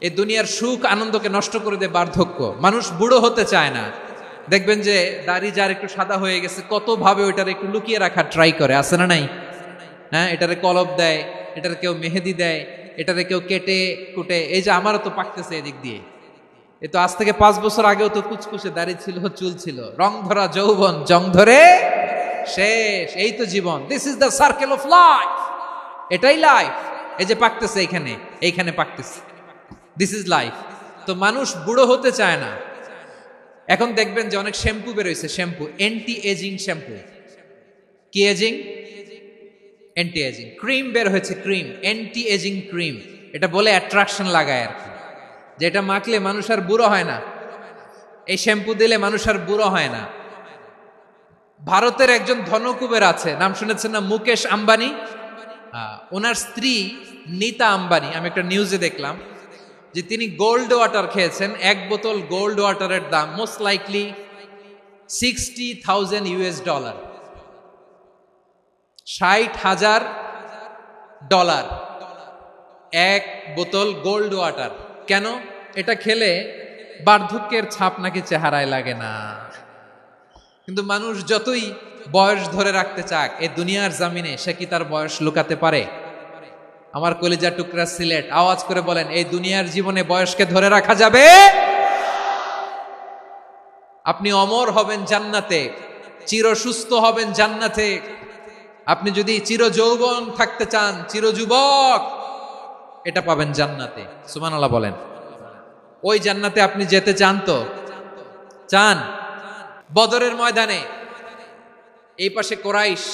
এই দুনিয়ার সুখ আনন্দকে নষ্ট করে দেয় বার্ধক্য। মানুষ বুড়ো হতে চায় না। দেখবেন যে দাড়ি যার একটু সাদা হয়ে গেছে কত ভাবে ওইটার একটু লুকিয়ে রাখার ট্রাই করে, আছে না নাই? হ্যাঁ, এটারে কলপ দেয়, এটার কেউ মেহেদি দেয়, এটারে কেউ কেটে কুটে। এই যে আমারও তো পাকতেছে এদিক দিয়ে, এ তো আজ থেকে 5 বছর আগেও তো কুচকুচে দাড়ি ছিল, চুল ছিল, রং ধরা যৌবন জং ধরে শেষ। এই তো জীবন, this is the circle of life. এটাই লাইফ। এই যে পাকতেছে এইখানে, এইখানে পাকতেছে, দিস ইজ লাইফ। তো মানুষ বুড়ো হতে চায় না। এখন দেখবেন যে অনেক শ্যাম্পু বেরোইছে, শ্যাম্পু অ্যান্টি এজিং শ্যাম্পু। কি এজিং? Anti aging. ক্রিম বের হয়েছে, ক্রিম, অ্যান্টি এজিং ক্রিম। এটা বলে অ্যাট্রাকশন লাগায় আর কি, যে এটা মাখলে মানুষ আর বুড়ো হয় না, এই শ্যাম্পু দিলে মানুষ আর বুড়ো হয় না। ভারতের একজন ধনকুবের আছে, নাম শুনেছেন না? মুকেশ আম্বানি। ওনার স্ত্রী নীতা আম্বানি, আমি একটা নিউজে দেখলাম যে তিনি গোল্ড ওয়াটার খেয়েছেন। 1 বোতল গোল্ড ওয়াটারের দাম মোস্ট লাইকলি $60,000, $60,000 1 বোতল গোল্ড ওয়াটার। কেন? এটা খেলে বার্ধক্যের ছাপ নাকি চেহারায় লাগে না। কিন্তু মানুষ যতই বয়স ধরে রাখতে চাক এই দুনিয়ার জামিনে, সে কি তার বয়স লুকাতে পারে? আমার কলিজা টুকরা সিলেট, আওয়াজ করে বলেন, এই দুনিয়ার জীবনে বয়সকে ধরে রাখা যাবে? আপনি অমর হবেন জান্নাতে, চির সুস্থ হবেন জান্নাতে। আপনি যদি চির যৌবন থাকতে চান, চির যুবক, এটা পাবেন জান্নাতে। সুবহানাল্লাহ বলেন। ওই জান্নাতে আপনি যেতে চান তো? চান? বদরের ময়দানে এই পাশে কোরাইশ,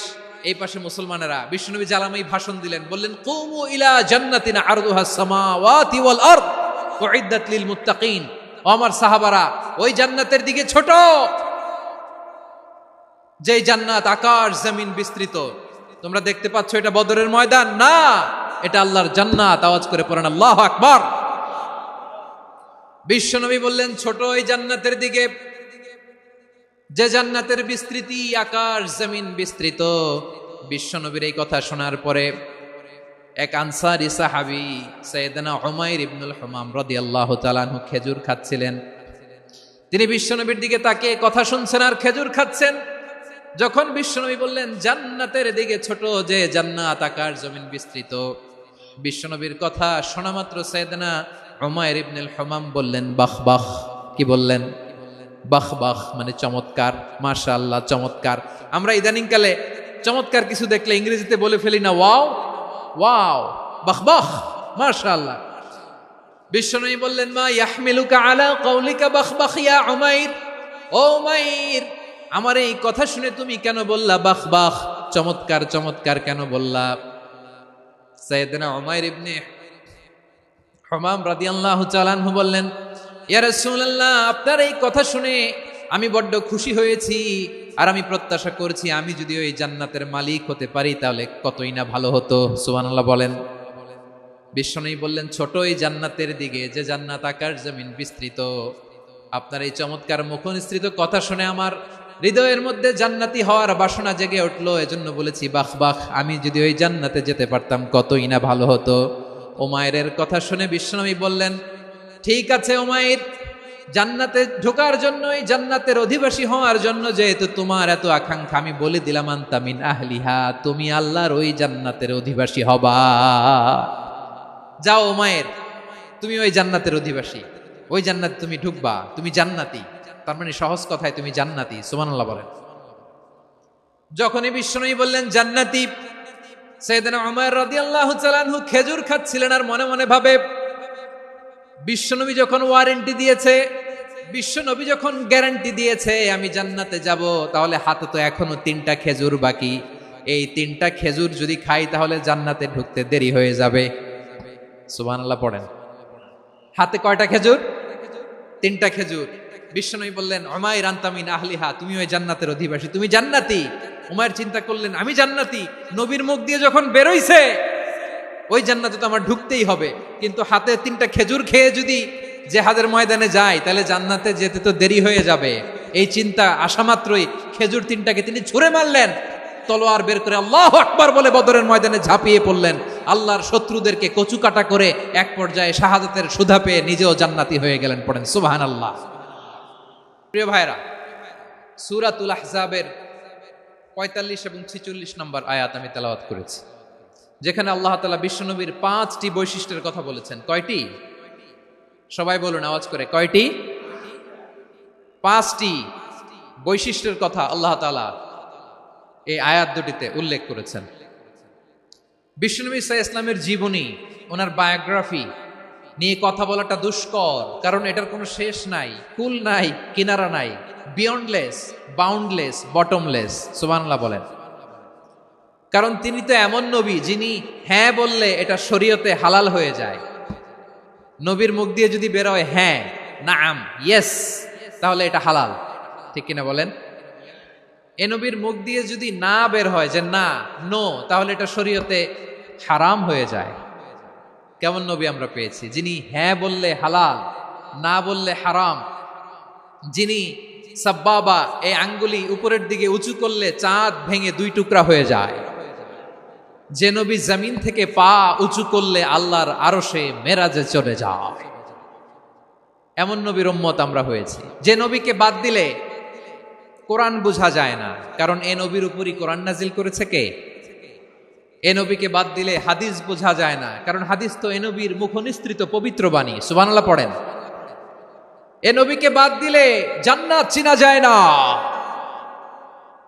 এই পাশে মুসলমানেরা, বিশ্বনবী জালামাই ভাষণ দিলেন, বললেন, কুমু ইলা জান্নাতিন আরদুহাস সামাওয়াতি ওয়াল আরদ উইদ্দাত লিল মুত্তাকিন। ও আমার সাহাবারা, ওই জান্নাতের দিকে ছোট, যেই জান্নাত আকাশ জমিন বিস্তৃত। তোমরা দেখতে পাচ্ছ এটা বদরের ময়দান না, এটা আল্লাহর জান্নাত। আওয়াজ করে পড়েন আল্লাহু আকবার। বিশ্বনবী বললেন, ছোট ওই জান্নাতের দিকে, যে জান্নাতের বিস্তৃতি আকাশ জমিন বিস্তৃত। বিশ্বনবীর এই কথা শোনার পরে এক আনসারী সাহাবী সাইয়েদনা উমাইর ইবনুল হুমাম রাদিয়াল্লাহু তাআলা আনহু খেজুর খাচ্ছিলেন। তিনি বিশ্বনবীর দিকে তাকিয়ে কথা শুনছেন আর খেজুর খাচ্ছেন। যখন বিশ্বনবী বললেন জান্নাতের দিকে ছোট, যে জান্নাত আকাশ জমিন বিস্তৃত, বিশ্বনবীর কথা শোনা মাত্র সাইয়েদনা উমাইর ইবনুল হুমাম বললেন বাহ বাহ। কি বললেন? বাহ বাহ, মানে চমৎকার, মাশাআল্লাহ, চমৎকার। আমরা ইদানিং কালে চমৎকার কিছু দেখলে ইংরেজিতে বলে ফেলি না, ওয়াও ওয়াও, বাহ বাহ, মাশাআল্লাহ। বিশ্বনবী বললেন, মা ইয়াহমিলুকা আলা কওলিকা বাহ বাহ ইয়া উমাইর। ও উমাইর, আমার এই কথা শুনে তুমি কেন বললা বাহ বাহ, চমৎকার চমৎকার কেন বললা? সাইয়েদনা উমাইর ইবনে হুমাম রাদিয়াল্লাহু তাআলা আনহু বললেন, ইয়া রাসূলুল্লাহ, আপনার এই কথা শুনে আমি বড্ড খুশি হয়েছি, আর আমি প্রত্যাশা করছি আমি যদি ওই জান্নাতের মালিক হতে পারি তাহলে কতই না ভালো হতো। সুবহানাল্লাহ বলেন। বিশ্বনবী বললেন, ছোট এই জান্নাতের দিকে, যে জান্নাত আকাশ জমিন বিস্তৃত। আপনার এই চমৎকার মুখনিসৃত কথা শুনে আমার হৃদয়ের মধ্যে জান্নাতি হওয়ার বাসনা জেগে উঠলো, এজন্য বলেছি বাহ বাহ, আমি যদি ওই জান্নাতে যেতে পারতাম কতই না ভালো হতো। উমাইরের কথা শুনে বিশ্বনবী বললেন, ঠিক আছে উমাইর, জান্নাতে ঢোকার জন্য, এই জান্নাতের অধিবাসী হওয়ার জন্য যেহেতু তোমার এত আকাঙ্ক্ষা, আমি বলে দিলাম আনতা মিন আহলিহা, তুমি আল্লাহর ওই জান্নাতের অধিবাসী হবা। যাও উমাইর, তুমি ওই জান্নাতের অধিবাসী, ওই জান্নাতে তুমি ঢুকবা, তুমি জান্নাতি। তার মানে সহজ কথায় তুমি জান্নাতি। সুবহানাল্লাহ বলেন। যখনই বিশ্বনবী বললেন জান্নাতি, সাইয়েদনা উমাইর রাদিয়াল্লাহু তাআলা আনহু খেজুর খাচ্ছিলেন আর মনে মনে ভাবে, বিশ্বনবী যখন ওয়ারেন্টি দিয়েছে, বিশ্বনবী যখন গ্যারান্টি দিয়েছে আমি জান্নাতে যাব, তাহলে হাতে তো এখনো 3টা খেজুর বাকি। এই 3টা খেজুর যদি খাই তাহলে জান্নাতে ঢুকতে দেরি হয়ে যাবে। সুবহানাল্লাহ পড়েন। হাতে কয়টা খেজুর? 3টা খেজুর। বিশ্বনবী বললেন, উমাইর আনতা মিন আহলিহা, তুমি ওই জান্নাতের অধিবাসী, তুমি জান্নাতি। উমাইর চিন্তা করলেন, আমি জান্নাতি, নবীর মুখ দিয়ে যখন বেরোইছে ওই জান্নাতে তো আমার ঢুকতেই হবে, কিন্তু হাতে 3টা খেজুর খেয়ে যদি জিহাদের ময়দানে যাই তাহলে জান্নাতে যেতে তো দেরি হয়ে যাবে। এই চিন্তা আসা মাত্রই খেজুর 3টাকে তিনি ছুঁড়ে মারলেন, তলোয়ার বের করে আল্লাহু আকবার বলে বদরের ময়দানে ঝাঁপিয়ে পড়লেন। আল্লাহর শত্রুদেরকে কচুকাটা করে এক পর্যায়ে শাহাদাতের সুধা পেয়ে নিজেও জান্নাতি হয়ে গেলেন। পড়েন সুবহানাল্লাহ। প্রিয় ভাইরা, সূরাতুল আহজাবের ৪৫ এবং ৪৬ নম্বর আয়াত আমি তেলাওয়াত করেছি, যেখানে আল্লাহ তাআলা বিশ্বনবীর ৫টি বৈশিষ্ট্যের কথা বলেছেন। কয়টি? সবাই বলুন আওয়াজ করে, কয়টি? ৫টি বৈশিষ্ট্যের কথা আল্লাহ তাআলা এই আয়াত দুটিতে উল্লেখ করেছেন। বিশ্বনবী সাল্লাল্লাহু আলাইহি ইসলামের জীবনী, ওনার বায়োগ্রাফি নিয়ে কথা বলাটা দুষ্কর, কারণ এটার কোনো শেষ নাই, কুল নাই, কিনারা নাই, বিয়ন্ডলেস, বাউন্ডলেস, বটমলেস। সুবহানাল্লাহ বলেন। কারণ তিনি তো এমন নবী যিনি হ্যাঁ বললে এটা শরীয়তে হালাল হয়ে যায়। নবীর মুখ দিয়ে যদি বের হয় হ্যাঁ, নাম, ইয়েস, তাহলে এটা হালাল। ঠিক কিনা বলেন? এ নবীর মুখ দিয়ে যদি না বের হয় যে না, নো, তাহলে এটা শরীয়তে হারাম হয়ে যায়। কেমন নবী আমরা পেয়েছি, যিনি হ্যাঁ বললে হালাল, না বললে হারাম, যিনি সাব্বাবা, এই আঙ্গুলি উপরের দিকে উঁচু করলে চাঁদ ভেঙে 2 টুকরা হয়ে যায়, যে নবী জমিন থেকে পা উঁচু করলে আল্লাহর আরশে মেরাজে চলে যায়, এমন নবীর উম্মত আমরা হয়েছি। যে নবীকে বাদ দিলে কোরআন বোঝা যায় না, কারণ এ নবীর উপরই কোরআন নাজিল করেছে কে? এ নবীকে বাদ দিলে হাদিস বোঝা যায় না, কারণ হাদিস তো এ নবীর মুখনিসৃত পবিত্র বাণী। সুবহানাল্লাহ পড়েন। এ নবীকে বাদ দিলে জান্নাত চিনা যায় না,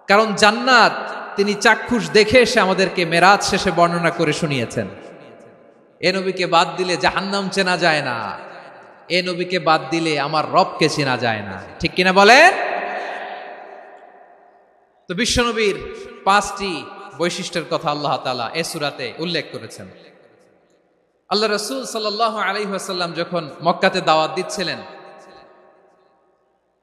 কারণ জান্নাত তিনি চাক্ষুষ দেখে এসে আমাদেরকে মেরাজ শেষে বর্ণনা করে শুনিয়েছেন। এ নবীকে বাদ দিলে জাহান্নাম চেনা যায় না, এ নবীকে বাদ দিলে আমার রবকে চেনা যায় না। ঠিক কিনা বলেন? তো বিশ্বনবীর 5টি বৈশিষ্ট্যের কথা আল্লাহ তাআলা এই সূরাতে উল্লেখ করেছেন। আল্লাহ রাসূল সাল্লাল্লাহু আলাইহি ওয়াসাল্লাম যখন মক্কাতে দাওয়াত দিচ্ছিলেন,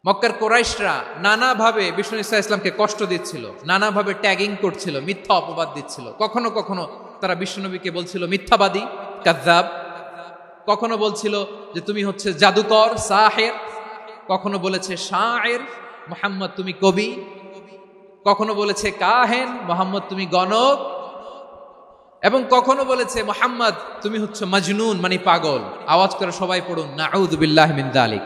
মক্কার কুরাইশরা নানাভাবে বিষ্ণু ঈসা ইসলামকে কষ্ট দিচ্ছিল, নানাভাবে ট্যাগিং করছিল, মিথ্যা অপবাদ দিচ্ছিল। কখনো কখনো তারা বিশ্বনবীকে বলছিল মিথ্যাবাদী, কাযযাব। কখনো বলছিল যে তুমি হচ্ছে জাদুকর, সাহির। কখনো বলেছে শায়ের, মুহাম্মদ তুমি কবি। কখনো বলেছে কাহেন, মুহাম্মদ তুমি গণক। এবং কখনো বলেছে মুহাম্মদ তুমি হচ্ছে মাজনুন, মানে পাগল। আওয়াজ করে সবাই পড়ুন নাউযু বিল্লাহি মিন যালিক।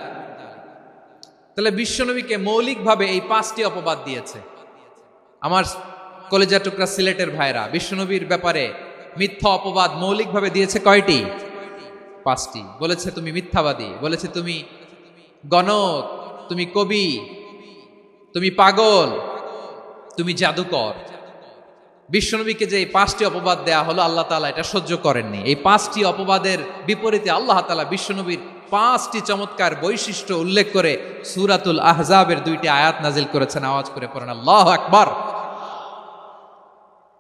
তাহলে বিশ্বনবীকে মৌলিকভাবে এই 5টি অপবাদ দিয়েছে। আমার কলেজা টুকরা সিলেটের ভাইরা, বিশ্বনবীর ব্যাপারে মিথ্যা অপবাদ মৌলিকভাবে দিয়েছে কয়টি? 5টি। বলেছে তুমি মিথ্যাবাদী, বলেছে তুমি গণক, তুমি কবি, তুমি পাগল, তুমি জাদুকর। বিশ্বনবীকে যে এই 5টি অপবাদ দেয়া হলো, আল্লাহ তাআলা এটা সহ্য করেননি। এই 5টি অপবাদের বিপরীতে আল্লাহ তাআলা বিশ্বনবীর 5টি চমৎকার বৈশিষ্ট্য উল্লেখ করে সূরাতুল আহজাবের 2টি আয়াত নাজিল করেছেন। আওয়াজ করে পড়েন আল্লাহু আকবার।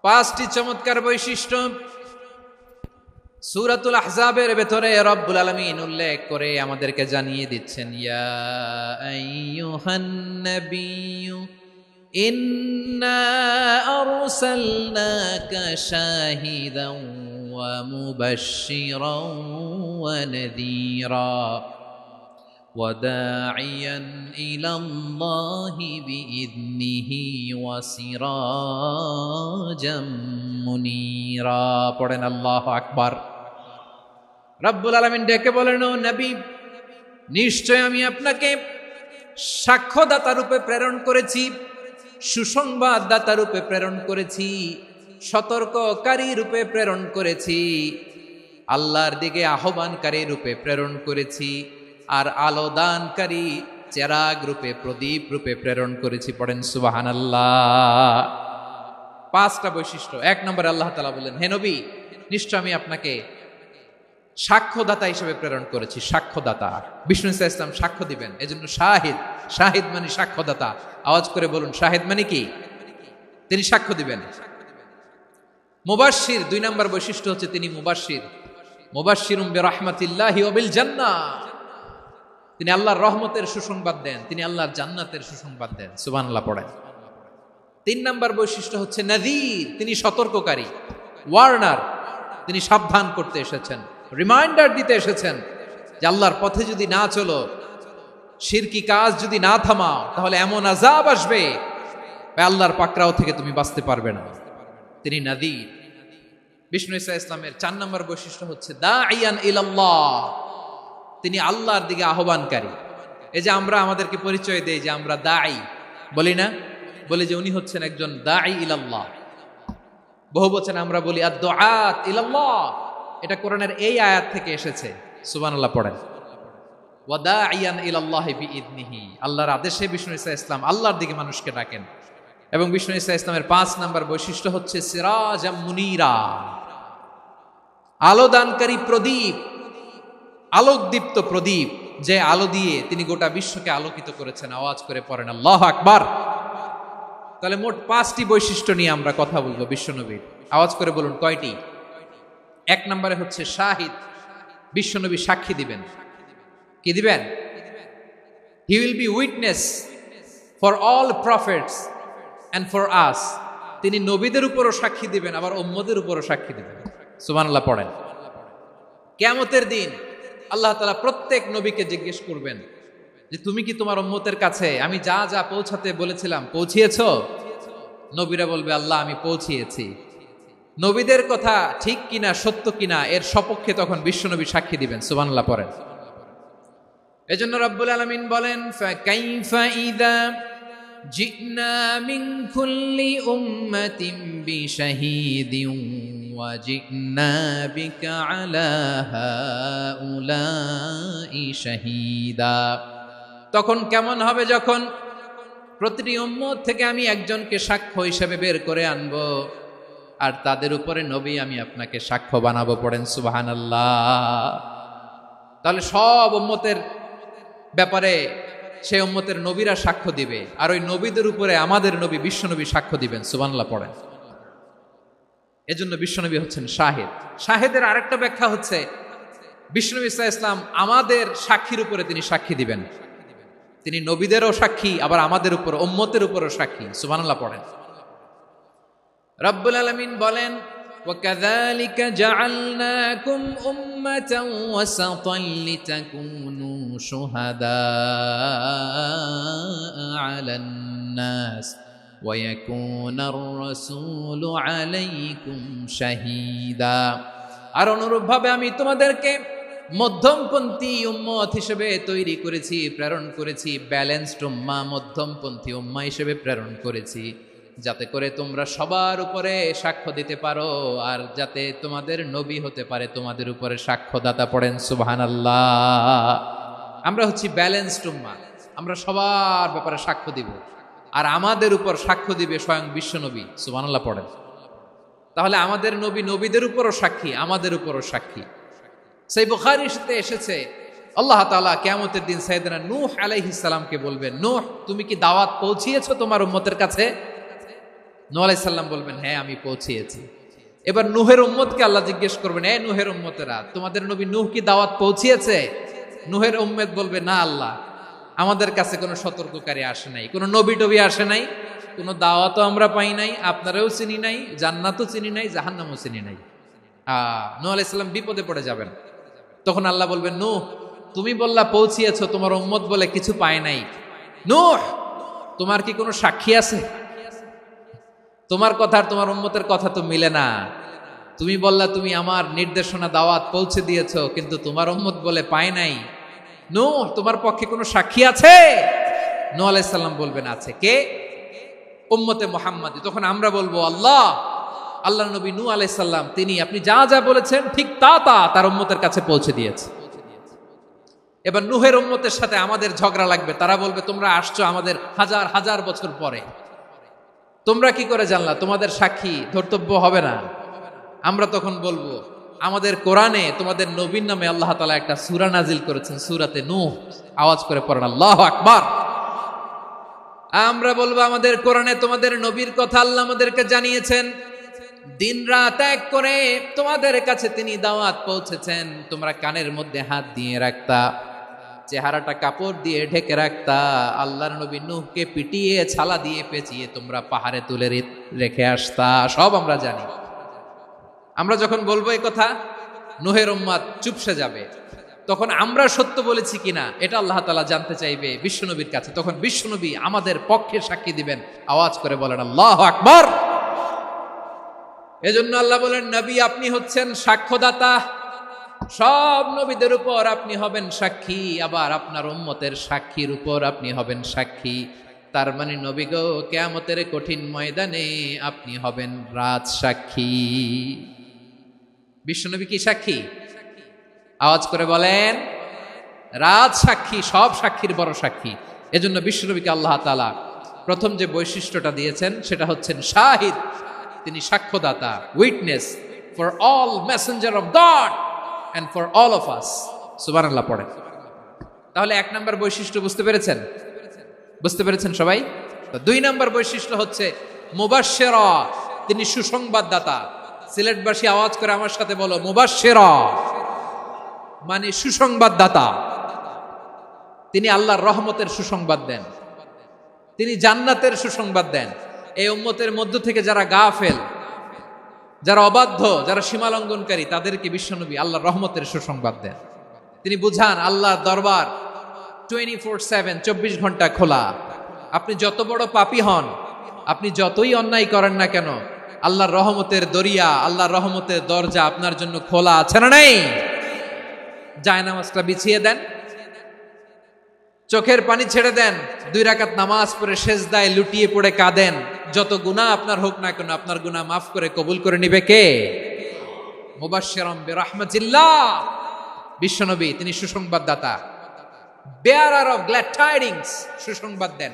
5টি চমৎকার বৈশিষ্ট্য সূরাতুল আহজাবের ভেতরে রব্বুল আলামিন উল্লেখ করে আমাদেরকে জানিয়ে দিচ্ছেন, ইয়া আইয়ুহান নাবিয়্যু ইন্না আরসালনাকা শাহিদান ওয়া মুবাশশিরান ওয়া নাযীরা ওয়া দাঈয়ান ইলাল্লাহি বিইذনিহি ওয়া সিরাজাম মুনীরা। পড়েন আল্লাহু আকবার। রব্বুল আলামিন ডেকে বলেন, ও নবী, নিশ্চয় আমি আপনাকে সাক্ষ্যদাতা রূপে প্রেরণ করেছি, সুসংবাদদাতা রূপে প্রেরণ করেছি, সতর্ককারী রূপে প্রেরণ করেছি, আল্লাহর দিকে আহ্বানকারী রূপে প্রেরণ করেছি, আর আলো দানকারী চেরাগ রূপে, প্রদীপ রূপে প্রেরণ করেছি। পড়েন সুবহানাল্লাহ। 5টা বৈশিষ্ট্য। 1 নম্বরে আল্লাহ তাআলা বললেন, হে নবী, নিশ্চয় আমি আপনাকে সাক্ষ্যদাতা হিসেবে প্রেরণ করেছি। সাক্ষ্যদাতা, বিষ্ণু ঈসা ইসলাম সাক্ষ্য দিবেন, এজন্য শাহিদ। শাহিদ মানে সাক্ষ্যদাতা। আওয়াজ করে বলুন, শাহিদ মানে কি? তিনি সাক্ষ্য দিবেন। মুবাশশির, 2 নম্বর বৈশিষ্ট্য হচ্ছে তিনি মুবাশশির। মুবাশশিরুম বিরাহমাতিল্লাহি ওয়া বিল জান্নাহ। তিনি আল্লাহর রহমতের সুসংবাদ দেন, তিনি আল্লাহর জান্নাতের সুসংবাদ দেন। সুবহানাল্লাহ পড়েন। 3 নম্বর বৈশিষ্ট্য হচ্ছে নাযীর, তিনি সতর্ককারী, ওয়ার্নার। তিনি সাবধান করতে এসেছেন, রিমাইন্ডার দিতে এসেছেন যে আল্লাহর পথে যদি না চলো, শিরকি কাজ যদি না থামাও, তাহলে এমন আযাব আসবে আল্লাহর পাকড়াও থেকে তুমি বাঁচতে পারবে না। তিনি নাযীর। বিষ্ণু ঈসা ইসলামের 4 নম্বর বৈশিষ্ট্য হচ্ছে দাঈয়ান ইলাল্লাহ, তিনি আল্লাহর দিকে আহ্বানকারী। এই যে আমরা আমাদেরকে পরিচয় দেই যে আমরা দাঈ, বলি না? বলি যে উনি হচ্ছেন একজন দাঈ ইলাল্লাহ। বহু বচনে আমরা বলি আদ-দুআত ইলাল্লাহ, এটা কোরআনের এই আয়াত থেকে এসেছে। সুবহানাল্লাহ পড়েন। ওয়া দাঈয়ান ইলাল্লাহি বিইذনিহি, আল্লাহর আদেশে বিষ্ণু ঈসা ইসলাম আল্লাহর দিকে মানুষকে ডাকেন। এবং বিষ্ণু ঈসা ইসলামের 5 নম্বর বৈশিষ্ট্য হচ্ছে সিরাজাম মুনীরা, আলোদানকারী প্রদীপ, আলোকদীপ্ত প্রদীপ, যে আলো দিয়ে তিনি গোটা বিশ্বকে আলোকিত করেছেন। আওয়াজ করে পড়েন আল্লাহু আকবার। তাহলে মোট 5টি বৈশিষ্ট্য নিয়ে আমরা কথা বলবো বিশ্বনবীর। আওয়াজ করে বলুন কয়টি? 1 নম্বরে হচ্ছে শাহিদ, বিশ্বনবী সাক্ষী দিবেন। কি দিবেন? He will be witness for all prophets and for us, তিনি নবীদের উপরও সাক্ষী দিবেন, আবার উম্মতের উপরও সাক্ষী দিবেন। সুবহানাল্লাহ পড়েন। কিয়ামতের দিন আল্লাহ তাআলা প্রত্যেক নবীকে জিজ্ঞেস করবেন যে তুমি কি তোমার উম্মতের কাছে আমি যা যা পৌঁছাতে বলেছিলাম পৌঁছিয়েছো? নবীরা বলবে আল্লাহ আমি পৌঁছিয়েছি। নবীদের কথা ঠিক কিনা, সত্য কিনা, এর সপক্ষে তখন বিশ্বনবী সাক্ষী দিবেন। সুবহানাল্লাহ পড়েন। এজন্য রব্বুল আলামিন বলেন ফাকাইফা ইযা জিনা মিন কুল্লি উম্মাতিন বিশাহীদিন ওয়া জিনা বিকা আলা হাউলাই শাহীদা, তখন কেমন হবে যখন প্রতিটি উম্মত থেকে আমি একজনকে সাক্ষ্য হিসেবে বের করে আনবো, আর তাদের উপরে নবী আমি আপনাকে সাক্ষ্য বানাবো। পড়েন সুবহানাল্লাহ। তাহলে সব উম্মতের ব্যাপারে সেই উম্মতের নবীরা সাক্ষ্য দিবে, আর ওই নবীদের উপরে আমাদের নবী বিশ্বনবী সাক্ষ্য দিবেন। সুবহানাল্লাহ পড়েন। এজন্য বিশ্বনবী হচ্ছেন শাহিদ। শাহিদের আরেকটা ব্যাখ্যা হচ্ছে বিশ্বনবী সাল্লাল্লাহু আলাইহি ওয়াসাল্লাম আমাদের সাক্ষীর উপরে তিনি সাক্ষী দিবেন। তিনি নবীদেরও সাক্ষী, আবার আমাদের উপর উম্মতের উপরও সাক্ষী। সুবহানাল্লাহ পড়েন। রব্বুল আলামিন বলেন وَكَذَلِكَ جَعَلْنَاكُمْ أُمَّةً وَسَطًا لِتَكُونُوا شُهَدَاءَ عَلَى النَّاسِ وَيَكُونَ الرَّسُولُ عَلَيْكُمْ شَهِيدًا, আর অনুরূপভাবে আমি তোমাদেরকে মধ্যমপন্থী উম্মত হিসেবে তৈরি করেছি, প্রেরণ করেছি। ব্যালেন্সড উম্মাহ, মধ্যমপন্থী উম্মাহ হিসেবে প্রেরণ করেছি, যাতে করে তোমরা সবার উপরে সাক্ষ্য দিতে পারো, আর যাতে তোমাদের নবী হতে পারে তোমাদের উপরে সাক্ষ্যদাতা। পড়েন সুবহানাল্লাহ। আমরা হচ্ছি ব্যালেন্সড উম্মাহ, আমরা সবার ব্যাপারে সাক্ষ্য দিব, আর আমাদের উপর সাক্ষ্য দিবে স্বয়ং বিশ্বনবী। সুবহানাল্লাহ পড়েন। তাহলে আমাদের নবী নবীদের উপরও সাক্ষী, আমাদের উপরও সাক্ষী। সেই বুখারীতে এসেছে আল্লাহ তাআলা কিয়ামতের দিন সাইয়েদনা নূহ আলাইহিস সালামকে বলবেন, নূহ তুমি কি দাওয়াত পৌঁছিয়েছো তোমার উম্মতের কাছে? নূহ আলাইহিস সালাম বলবেন হ্যাঁ আমি পৌঁছিয়েছি। এবার নূহের উম্মতকে আল্লাহ জিজ্ঞেস করবেন, এ নূহের উম্মতেরা তোমাদের নবী নূহ কি দাওয়াত পৌঁছিয়েছে? নূহের উম্মত বলবে না আল্লাহ, আমাদের কাছে কোনো সতর্ককারী আসে নাই, কোনো নবী টবি আসে নাই, কোনো দাওয়াতও আমরা পাই নাই, আপনারাও চিনি নাই, জান্নাতও চিনি নাই, জাহান্নামও চিনি নাই। নূহ আলাইহিস সালাম বিপদে পড়ে যাবেন। তখন আল্লাহ বলবেন নূহ তুমি বললা পৌঁছিয়েছো, তোমার উম্মত বলে কিছু পায় নাই। নূহ তোমার কি কোনো সাক্ষী আছে? তোমার কথা আর তোমার উম্মতের কথা তো মিলে না। তুমি বললা তুমি আমার নির্দেশনা দাওয়াত পৌঁছে দিয়েছো, কিন্তু তোমার উম্মত বলে পায় নাই। নূহ তোমার পক্ষে কোনো সাক্ষী আছে? নূহ আলাইহিস সালাম বলবেন আছে। কে? উম্মতে মুহাম্মাদি। তখন আমরা বলবো আল্লাহ, আল্লাহর নবী নূহ আলাইহিস সালাম তিনি আপনি যা যা বলেছেন ঠিক তা তা তার উম্মতের কাছে পৌঁছে দিয়েছে। এবার নূহের উম্মতের সাথে আমাদের ঝগড়া লাগবে। তারা বলবে তোমরা আসছো আমাদের হাজার হাজার বছর পরে, তোমরা কি করে জানলা? তোমাদের সাক্ষী ধর্তব্য হবে না। আমরা তখন বলবো আমাদের কোরআনে তোমাদের নবীর নামে আল্লাহ তাআলা একটা সূরা নাজিল করেছেন, সূরাতে নূহ। আওয়াজ করে পড়েন আল্লাহু আকবার। আমরা বলবো আমাদের কোরআনে তোমাদের নবীর কথা আল্লাহ আমাদেরকে জানিয়েছেন, দিন রাত এক করে তোমাদের কাছে তিনি দাওয়াত পৌঁছেছেন। তোমরা কানের মধ্যে হাত দিয়ে রাখতা, চেহারাটা কাপড় দিয়ে ঢেকে রাখতা, আল্লাহর নবী নূহকে পিটিয়ে ছালা দিয়ে পেঁচিয়ে তোমরা পাহাড়ে তুলে রেখে আসতা। সব আমরা জানি। আমরা যখন বলবো এই কথা, নূহের উম্মত চুপসে যাবে। তখন আমরা সত্য বলেছি কিনা এটা আল্লাহ তাআলা জানতে চাইবে বিশ্বনবীর কাছে। তখন বিশ্বনবী আমাদের পক্ষে সাক্ষী দিবেন। আওয়াজ করে বলেন আল্লাহু আকবার। এজন্য আল্লাহ বলেন, নবী আপনি হচ্ছেন সাক্ষ্যদাতা, সব নবীদের উপর আপনি হবেন সাক্ষী, আবার আপনার উম্মতের সাক্ষীর উপর আপনি হবেন সাক্ষী। তার মানে নবী গো, কিয়ামতের কঠিন ময়দানে আপনি হবেন রাজ সাক্ষী। বিশ্বনবী কি সাক্ষী? আওয়াজ করে বলেন রাজ সাক্ষী, সব সাক্ষীর বড় সাক্ষী। এজন্য বিশ্বনবীকে আল্লাহ তাআলা প্রথম যে বৈশিষ্ট্যটা দিয়েছেন সেটা হচ্ছেন শাহিদ। তিনি সাক্ষ্যদাতা, witness for all messenger of God and for all of us। সুবহানাল্লাহ পড়েন। তাহলে এক নাম্বার বৈশিষ্ট্য বুঝতে পেরেছেন? বুঝতে পেরেছেন সবাই? তো দুই নাম্বার বৈশিষ্ট্য হচ্ছে মুবাশশিরা, তিনি সুসংবাদদাতা। সিলেটবাসী আওয়াজ করে আমার সাথে বলো, মুবাশশিরা মানে সুসংবাদদাতা। তিনি আল্লাহর রহমতের সুসংবাদ দেন, তিনি জান্নাতের সুসংবাদ দেন। এই উম্মতের মধ্য থেকে যারা গাফেল, যারা অবাধ্য, যারা সীমালঙ্ঘনকারী, তাদেরকে বিশ্বনবী আল্লাহর রহমতের সুসংবাদ দেন। তিনি বুঝান আল্লাহর দরবার 24/7, 24 ঘন্টা খোলা। আপনি যত বড় পাপী হন, আপনি যতই অন্যায় করেন না কেন, আল্লাহর রহমতের দরিয়া, আল্লাহর রহমতের দরজা আপনার জন্য খোলা আছে না নেই? জায়নামাজটা বিছিয়ে দেন, চোখের পানি ছেড়ে দেন, 2 রাকাত নামাজ পড়ে সেজদায় লুটিয়ে পড়ে কাঁদেন। যত গুনাহ আপনার হোক না কেন, আপনার গুনাহ মাফ করে কবুল করে নিবে কে? মুবাশশিরাম বিরাহমাতিল্লাহ। বিশ্বনবী তিনি সুসংবাদদাতা, বেয়ারার অফ গ্ল্যাড টাইডিংস, সুসংবাদ দেন।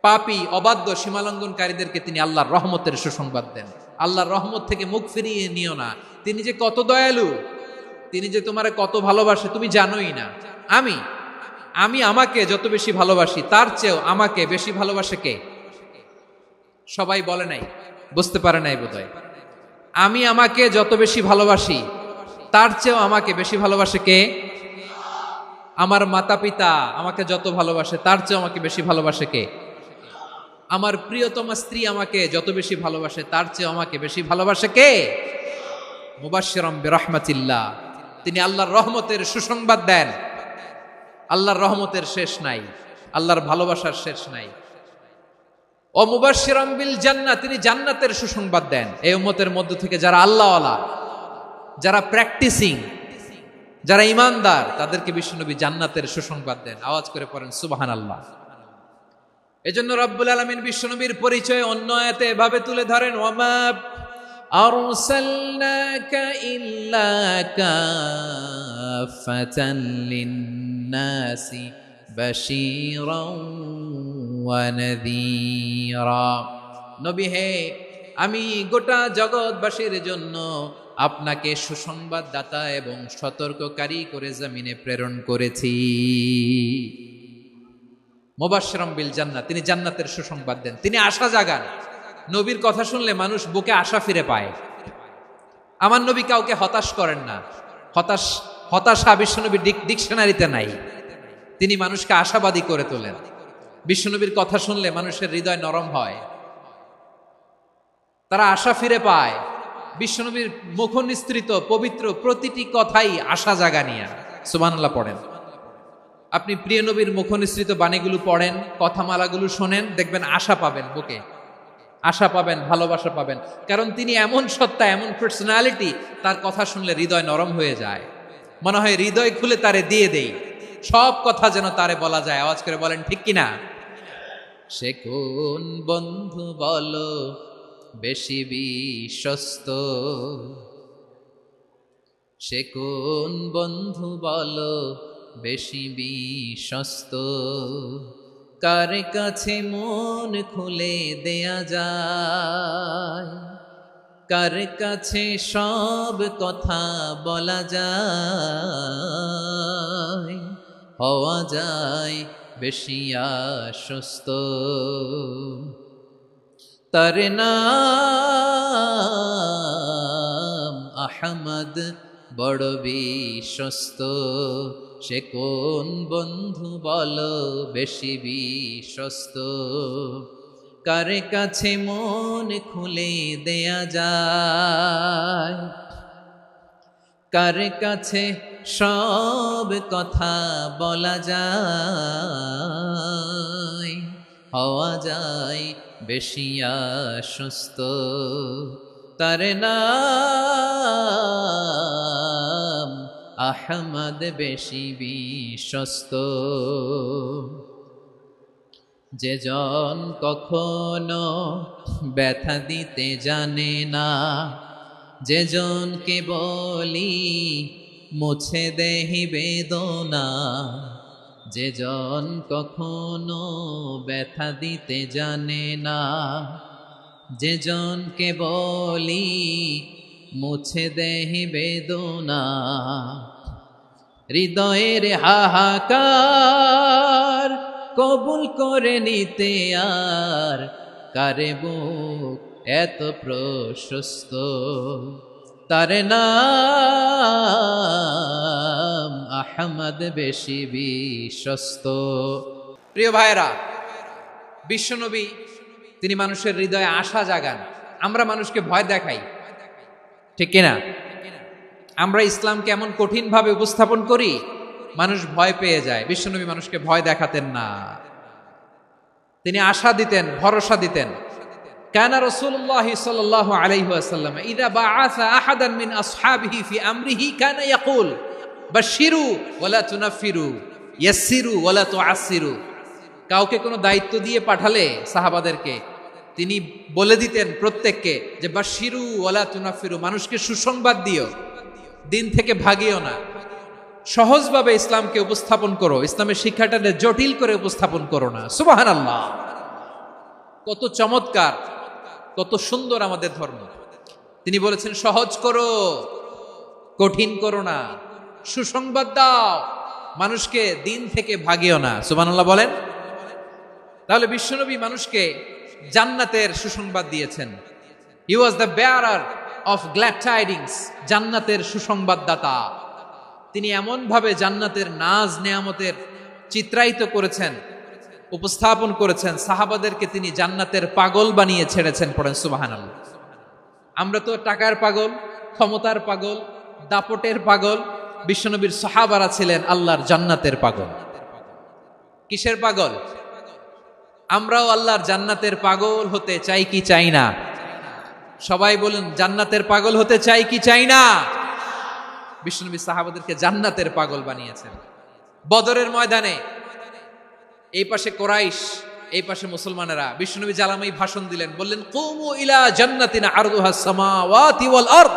পাপী, অবাধ্য, সীমালঙ্ঘনকারীদেরকে তিনি আল্লাহর রহমতের সুসংবাদ দেন। আল্লাহর রহমত থেকে মুখ ফিরিয়ে নিও না। তিনি যে কত দয়ালু, তিনি যে তোমারে কত ভালোবাসে তুমি জানোই না। আমি আমাকে যত বেশি ভালোবাসি, তার চেয়েও আমাকে বেশি ভালোবাসে কে? সবাই বলে নাই, বুঝতে পারে নাই বোধহয়। আমি আমাকে যত বেশি ভালোবাসি, তার চেয়েও আমাকে বেশি ভালোবাসে কে? আমার মাতা পিতা আমাকে যত ভালোবাসে, তার চেয়েও আমাকে বেশি ভালোবাসে কে? আমার প্রিয়তমা স্ত্রী আমাকে যত বেশি ভালোবাসে, তার চেয়েও আমাকে বেশি ভালোবাসে কে? মুবাশশিরাম বিরাহমাতিল্লাহ, তিনি আল্লাহর রহমতের সুসংবাদ দেন। আল্লাহর রহমতের শেষ নাই, আল্লাহর ভালোবাসার শেষ নাই। ও মুবাশশিরাম বিল জান্নাহ, তিনি জান্নাতের সুসংবাদ দেন। এই উম্মতের মধ্য থেকে যারা আল্লাহওয়ালা, যারা প্র্যাকটিসিং, যারা ঈমানদার, তাদেরকে বিশ্বনবী জান্নাতের সুসংবাদ দেন। আওয়াজ করে পড়েন সুবহানাল্লাহ। এজন্য রব্বুল আলামিন বিশ্বনবীর পরিচয় অন্য আয়াতে এভাবে তুলে ধরেন, ওয়ামা আরসালনাকা ইল্লা কাফাতান লিন-নাসি বাশীরাও ওয়া নাযীরা। নবী হে, আমি গোটা জগৎবাসীর জন্য আপনাকে সুসংবাদদাতা এবং সতর্ককারী করে জমিনে প্রেরণ করেছি। মুবাশশিরাম বিল জান্নাহ, তিনি জান্নাতের সুসংবাদ দেন, তিনি আশা জাগান। নবীর কথা শুনলে মানুষ বুকে আশা ফিরে পায়। আমার নবী কাউকে হতাশ করেন না। হতাশা বিশ্বনবীর ডিকশনারিতে নাই। তিনি মানুষকে আশাবাদী করে তোলেন। বিশ্বনবীর কথা শুনলে মানুষের হৃদয় নরম হয়, তারা আশা ফিরে পায়। বিশ্বনবীর মুখ নিঃসৃত পবিত্র প্রতিটি কথাই আশা জাগানিয়া। সুবহানাল্লাহ পড়েন। আপনি প্রিয় নবীর মুখ নিঃসৃত বাণীগুলো পড়েন, কথামালাগুলো শোনেন, দেখবেন আশা পাবেন, বুকে আশা পাবেন, ভালোবাসা পাবেন। কারণ তিনি এমন সত্তা, এমন পার্সোনালিটি, তার কথা শুনলে হৃদয় নরম হয়ে যায়। মনে হয় হৃদয় খুলে তারে দিয়ে দেই, সব কথা যেন তারে বলা যায়। আওয়াজ করে বলেন ঠিক কিনা? সে কোন বন্ধু বলো বেশি বিশ্বস্ত, সে কোন বন্ধু বলো বেশি বিশ্বস্ত, কার কাছে মন খুলে দেয়া যায়, কার কাছে সব কথা বলা যায়, হওয়া যায় বেশি আশ্বস্ত। তার নাম আহমদ, বড় বিশ্বস্ত। সে কোন বন্ধু বলো বেশি বিশ্বস্ত, কার কাছে মন খুলে দেয়া যায়, কার কাছে সব কথা বলা যায়, হওয়া যায় বেশি আশ্বস্ত, তার নাম আহমদ বেশি বিশ্বস্ত। যে জন কখনো ব্যথা দিতে জানে না, যে জনকে বলি মুছে দেহি বেদনা, যে জন কখনো ব্যথা দিতে জানে না, যে জনকে বলি মুছে দেহি বেদনা, হৃদয়ের হাহাকার কবুল করে নিতে আর কারে বুক এত প্রশস্ত, তার নাম আহমদ বেশি বিশ্বস্ত। প্রিয় ভাইরা, বিশ্বনবী তিনি মানুষের হৃদয়ে আশা জাগান। আমরা মানুষকে ভয় দেখাই, ঠিক কিনা? আমরা ইসলামকে এমন কঠিন ভাবে উপস্থাপন করি, মানুষ ভয় পেয়ে যায়। বিশ্বনবী মানুষকে ভয় দেখাতেন না, তিনি আশা দিতেন, ভরসা দিতেন। কানা রাসূলুল্লাহ সাল্লাল্লাহু আলাইহি ওয়াসাল্লাম ইযা বাআসা আহাদান মিন আসহাবিহি ফি আমরিহি কানা ইয়াকুল বাশশিরু ওয়ালা তুনাফিরু ইয়াসসিরু ওয়ালা তুআসসিরু। কাউকে কোনো দায়িত্ব দিয়ে পাঠালে সাহাবাদেরকে তিনি বলে দিতেন প্রত্যেককে যে বাশশিরু ওয়ালা তুনাফিরু, মানুষকে সুসংবাদ দিও, দিন থেকে ভাগিও না, সহজভাবে ইসলামকে উপস্থাপন করো, ইসলামের শিক্ষাটাকে জটিল করে উপস্থাপন করো না। সুবহানাল্লাহ, কত চমৎকার, কত সুন্দর আমাদের ধর্ম। তিনি বলেছেন সহজ করো, কঠিন করো না, সুসংবাদ দাও, মানুষকে দিন থেকে ভাগিও না। সুবহানাল্লাহ বলেন। তাহলে বিশ্বনবী মানুষকে জান্নাতের সুসংবাদ দিয়েছেন। He was the bearer of glad tidings, জান্নাতের সুসংবাদদাতা। তিনি এমন ভাবে জান্নাতের নাজ নেয়ামতের চিত্রায়িত করেছেন, উপস্থাপন করেছেন, সাহাবাদেরকে তিনি জান্নাতের পাগল বানিয়ে ছেড়েছেন। পড়েন সুবহানাল্লাহ। আমরা তো টাকার পাগল, ক্ষমতার পাগল, দাপটের পাগল। বিশ্বনবীর সাহাবারা ছিলেন আল্লাহর জান্নাতের পাগল। কিসের পাগল? আমরাও আল্লাহর জান্নাতের পাগল হতে চাই কি চাই না? সবাই বলুন, জান্নাতের পাগল হতে চাই কি চাই না? বিশ্বনবী সাহাবাদেরকে জান্নাতের পাগল বানিয়েছেন। বদরের ময়দানে এই পাশে কোরাইশ, এই পাশে মুসলমানেরা। বিশ্বনবী জালামাই ভাষণ দিলেন, বললেন কুমু ইলা জান্নাতিন আরদুহাস সামাওয়াতি ওয়াল আরদ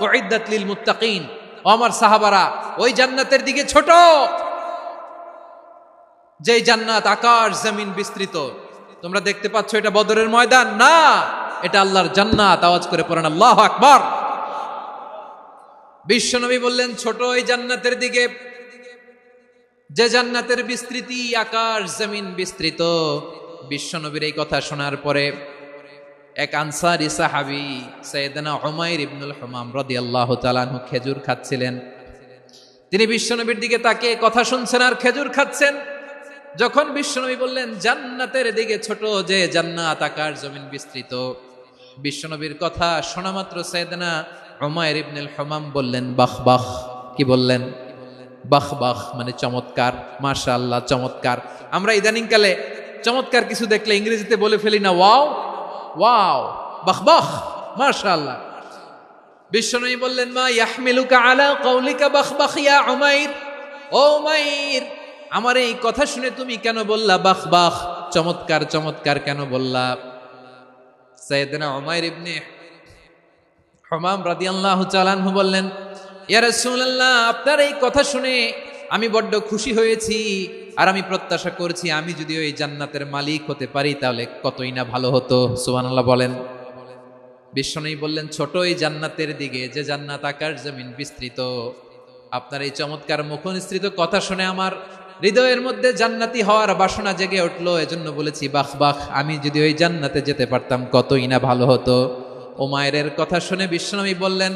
উইদ্দাত লিল মুত্তাকিন। ও আমার সাহাবারা, ওই জান্নাতের দিকে ছোট, যেই জান্নাত আকাশ জমিন বিস্তৃত। তোমরা দেখতে পাচ্ছ এটা বদরের ময়দান না, এটা আল্লাহর জান্নাত। আওয়াজ করে পড়েন আল্লাহু আকবার। বিশ্বনবী বললেন ছোট ওই জান্নাতের দিকে, যে জান্নাতের বিস্তৃতি আকাশ জমিন বিস্তৃত। বিশ্বনবীর এই কথা শোনার পরে এক আনসারী সাহাবী সাইয়েদনা উমাইর ইবনুল হুমাম রাদিয়াল্লাহু তাআলা আনহু খেজুর খাচ্ছিলেন। তিনি বিশ্বনবীর দিকে তাকিয়ে কথা শুনছেন আর খেজুর খাচ্ছেন। যখন বিশ্বনবী বললেন জান্নাতের দিকে ছোট, যে জান্নাত আকাশ জমিন বিস্তৃত, বিশ্বনবীর কথা শোনা মাত্র সাইয়েদনা উমাইর ইবনুল হুমাম বললেন বাহ বাহ। কি বললেন? বাহ বাহ, মানে চমৎকার, মাশাআল্লাহ, চমৎকার। আমরা ইদানিং কালে চমৎকার কিছু দেখলে ইংরেজিতে বলে ফেলি না ওয়াও ওয়াও, বাহ বাহ, মাশাআল্লাহ। বিশ্বনবী বললেন মা ইয়াহমিলুকা আলা কওলিকা বাহ বাহ ইয়া উমাইর। ও উমাইর, আমার এই কথা শুনে তুমি কেন বললা বাহ বাহ, চমৎকার চমৎকার কেন বললা? সাইয়েদনা উমাইর ইবনে হুমাম রাদিয়াল্লাহু তাআলা আনহু বললেন ইয়া রাসূলুল্লাহ, আপনার এই কথা শুনে আমি বড্ড খুশি হয়েছি, আর আমি প্রত্যাশা করছি আমি যদি ওই জান্নাতের মালিক হতে পারি তাহলে কতই না ভালো হতো। সুবহানাল্লাহ বলেন। বিশ্বনবী বললেন ছোট এই জান্নাতের দিকে, যে জান্নাত আকাশ জমিন বিস্তৃত। আপনার এই চমৎকার মুখনিসৃত কথা শুনে আমার হৃদয়ের মধ্যে জান্নাতি হওয়ার বাসনা জেগে উঠলো, এজন্য বলেছি বাহ বাহ, আমি যদি ওই জান্নাতে যেতে পারতাম কতই না ভালো হতো। উমাইরের কথা শুনে বিশ্বনবী বললেন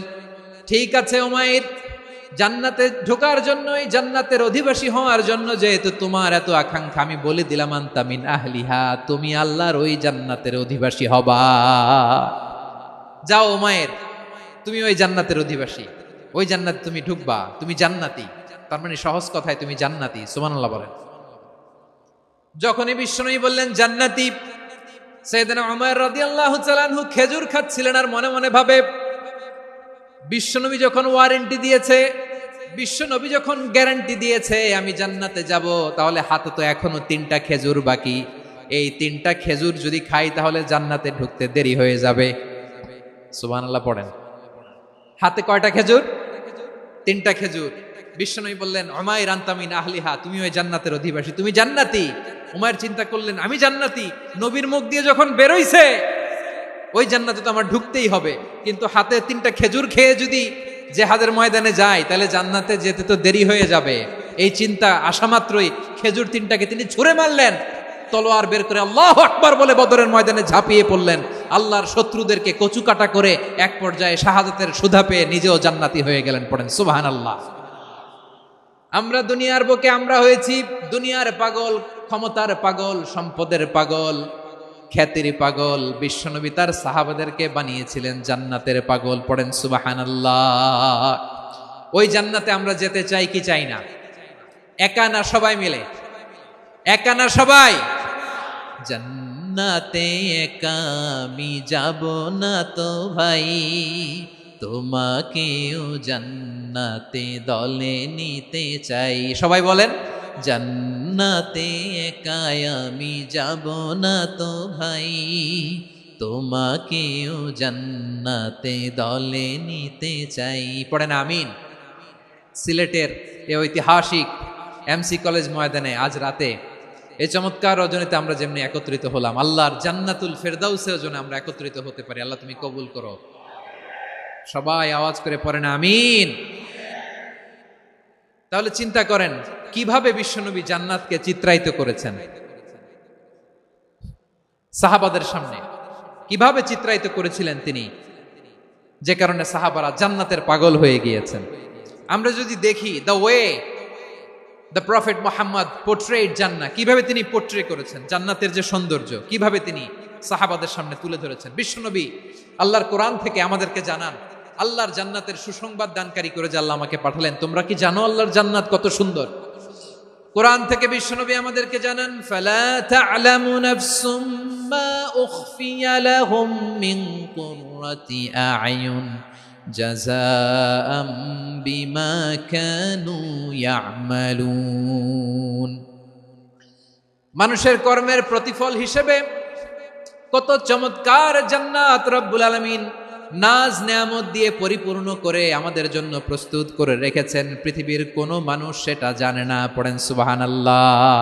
ঠিক আছে উমাইর, জান্নাতে ঢোকার জন্য, এই জান্নাতের অধিবাসী হওয়ার জন্য যেহেতু তোমার এত আকাঙ্ক্ষা, আমি বলে দিলাম আনতা মিন আহলিহা, তুমি আল্লাহর ওই জান্নাতের অধিবাসী হবা। যাও উমাইর, তুমি ওই জান্নাতের অধিবাসী। ওই জান্নাতে তুমি ঢুকবা, তুমি জান্নাতি। তার মানে সহজ কথায় তুমি জান্নাতি। সুবহানাল্লাহ বলেন। যখনই বিশ্বনবী বললেন জান্নাতি, সাইয়েদনা উমর রাদিয়াল্লাহু তাআলা আনহু খেজুর খাচ্ছিলেন আর মনে মনে ভাবে, বিশ্বনবী যখন ওয়ারেন্টি দিয়েছে, বিশ্বনবী যখন গ্যারান্টি দিয়েছে আমি জান্নাতে যাব, তাহলে হাতে তো এখনো 3টা খেজুর বাকি। এই 3টা খেজুর যদি খাই তাহলে জান্নাতে ঢুকতে দেরি হয়ে যাবে। সুবহানাল্লাহ পড়েন। হাতে কয়টা খেজুর? 3টা খেজুর। বিশ্বনবী বললেন, উমাইর আনতা মিন আহলিহা, তুমি ওই জান্নাতের অধিবাসী, তুমি জান্নাতি। উমাইর চিন্তা করলেন, আমি জান্নাতি, নবীর মুখ দিয়ে যখন বেরোইছে ওই জান্নাতে তো আমার ঢুকতেই হবে, কিন্তু হাতে 3টা খেজুর খেয়ে যদি জিহাদের ময়দানে যায় তাহলে জান্নাতে যেতে তো দেরি হয়ে যাবে। এই চিন্তা আসা মাত্রই খেজুর 3টাকে তিনি ছুঁড়ে মারলেন, তলোয়ার বের করে আল্লাহু আকবার বলে বদরের ময়দানে ঝাঁপিয়ে পড়লেন। আল্লাহর শত্রুদেরকে কচুকাটা করে এক পর্যায়ে শাহাদাতের সুধা পেয়ে নিজেও জান্নাতি হয়ে গেলেন। পড়েন সুবহানাল্লাহ। আমরা দুনিয়ার বুকে আমরা হয়েছি দুনিয়ার পাগল, ক্ষমতার পাগল, সম্পদের পাগল, খ্যাতির পাগল। বিশ্বনবী তার সাহাবাদেরকে বানিয়েছিলেন জান্নাতের পাগল। পড়েন সুবহানাল্লাহ। ওই জান্নাতে আমরা যেতে চাই কি চাই না? একা না সবাই মিলে? একা না সবাই? জান্নাতে একা আমি যাব না তো ভাই, তোমাকেও জান্নাতে দলে নিতে চাই। সবাই বলেন, জান্নাতে একা আমি যাব না তো ভাই, তোমাকেও জান্নাতে দলে নিতে চাই। পড়েন আমিন। সিলেটের এই ঐতিহাসিক এমসি কলেজ ময়দানে আজ রাতে এই চমৎকার রজনীতে আমরা যেমনি একত্রিত হলাম, আল্লাহর জান্নাতুল ফেরদাউসের জন্য আমরা একত্রিত হতে পারি। আল্লাহ তুমি কবুল করো। সবাই আওয়াজ করে পড়েন আমিন। তাহলে চিন্তা করেন কিভাবে বিশ্বনবী জান্নাতকে চিত্রায়িত করেছেন সাহাবাদের সামনে, কিভাবে চিত্রায়িত করেছিলেন তিনি, যে কারণে সাহাবারা জান্নাতের পাগল হয়ে গিয়েছেন। আমরা যদি দেখি the way the prophet Muhammad portrait জান্নাত, কিভাবে তিনি পোর্ট্রে করেছেন জান্নাতের যে সৌন্দর্য, কিভাবে তিনি সাহাবাদের সামনে তুলে ধরেছেন। বিশ্বনবী আল্লাহর কোরআন থেকে আমাদেরকে জানান, আল্লাহর জান্নাতের সুসংবাদ দানকারী করে যে আল্লাহ আমাকে পাঠালেন। তোমরা কি জানো আল্লাহর জান্নাত কত সুন্দর? কোরআন থেকে বিশ্বনবী আমাদেরকে জানান, ফালা তা'লামু নাফসুম মা উখফিয়া লাহুম মিন কুররাতি আ'য়ুন জাযাআম বিমা কানু ইয়া'মালুন। মানুষের কর্মের প্রতিফল হিসেবে কত চমৎকার জান্নাত রব্বুল আলামিন নাজ নেয়ামত দিয়ে পরিপূর্ণ করে আমাদের জন্য প্রস্তুত করে রেখেছেন। পৃথিবীর কোনো মানুষ সেটা জানে না। পড়েন সুবহানাল্লাহ।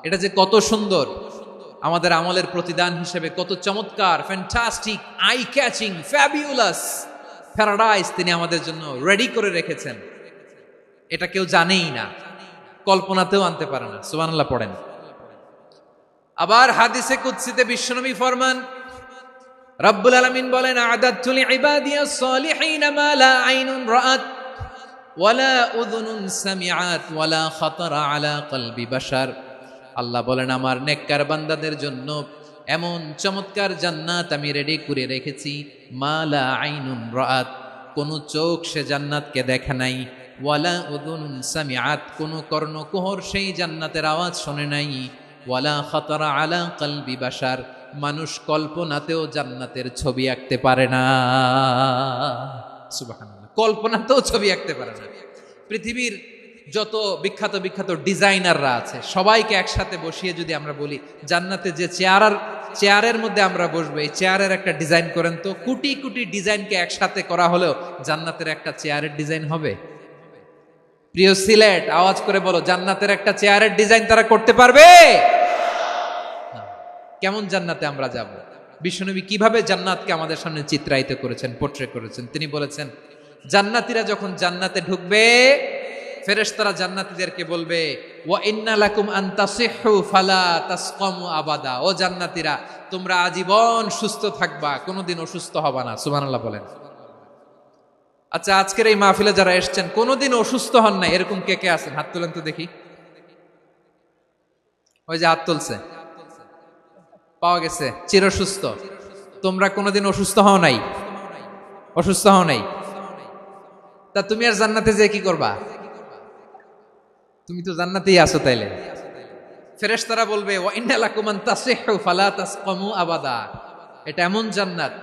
এটা যে কত সুন্দর, আমাদের আমলের প্রতিদান হিসেবে কত চমৎকার, fantastic, eye catching, fabulous paradise তিনি আমাদের জন্য রেডি করে রেখেছেন। এটা কেউ জানেই না, কল্পনাতেও আনতে পারে না। সুবহানাল্লাহ পড়েন। আবার হাদিসে কুদসিতে বিশ্বনবী ফরমান, রব্বুল আলামিন বলেন, আ'দাতু লিইবাদিয়াস সালিহিনা মা লা আইনুন রাআত ওয়ালা উযুনুন সামিআত ওয়ালা খাতারা আলা কলবি বাশার। আল্লাহ বলেন, আমার নেককার বান্দাদের জন্য এমন চমৎকার জান্নাত আমি রেডি করে রেখেছি, মা লা আইনুন রাআত, কোন চোখ সে জান্নাতকে দেখে নাই, ওয়ালা উযুনুন সামিআত, কোন কর্ণকুহর সেই জান্নাতের আওয়াজ শোনে নাই, ওয়ালা খাতারা আলা কলবি বাশার, মানুষ কল্পনাতেও জান্নাতের ছবি আঁকতে পারে না। সুবহানাল্লাহ, কল্পনাতেও ছবি আঁকতে পারে না। পৃথিবীর যত বিখ্যাত বিখ্যাত ডিজাইনাররা আছে সবাইকে একসাথে বসিয়ে যদি আমরা বলি জান্নাতে যে চেয়ারের মধ্যে আমরা বসবো, এই চেয়ারের একটা ডিজাইন করেন তো, কোটি কোটি ডিজাইনকে একসাথে করা হলেও জান্নাতের একটা চেয়ারের ডিজাইন হবে? প্রিয় সিলেট, আওয়াজ করে বলো, জান্নাতের একটা চেয়ারের ডিজাইন তারা করতে পারবে? কেমন জান্নাতে আমরা যাব? বিশ্বনবী কিভাবে জান্নাতকে আমাদের সামনে চিত্রায়িত করেছেন, পোর্ট্রে করেছেন। তিনি বলেছেন, জান্নাতীরা যখন জান্নাতে ঢুকবে, ফেরেশতারা জান্নাতীদেরকে বলবে, ওয়া ইন্না লাকুম আন তাসিহু ফালা তাসকামু আবাদা, ও জান্নাতীরা তোমরা আজীবন সুস্থ থাকবা, কোনোদিন অসুস্থ হবা না। সুবহানাল্লাহ বলেন। আচ্ছা, আজকের এই মাহফিলে যারা এসেছেন কোনোদিন অসুস্থ হন না, এরকম কে কে আছেন? হাত তুলেন তো দেখি। ওই যে হাত তুলছে, পাওয়া গেছে, চিরসুস্থ। তোমরা কোনোদিন অসুস্থ হও নাই? অসুস্থ হও নাই? তা তুমি আর জান্নাতে যে কি করবা? তুমি তো জান্নাতেই আছো তাইলে। ফেরেশতারা বলবে ওয়া ইন্না লাকুম আন তাসিহু ফালা তাসকামু আবাদা, এটা এমন জান্নাত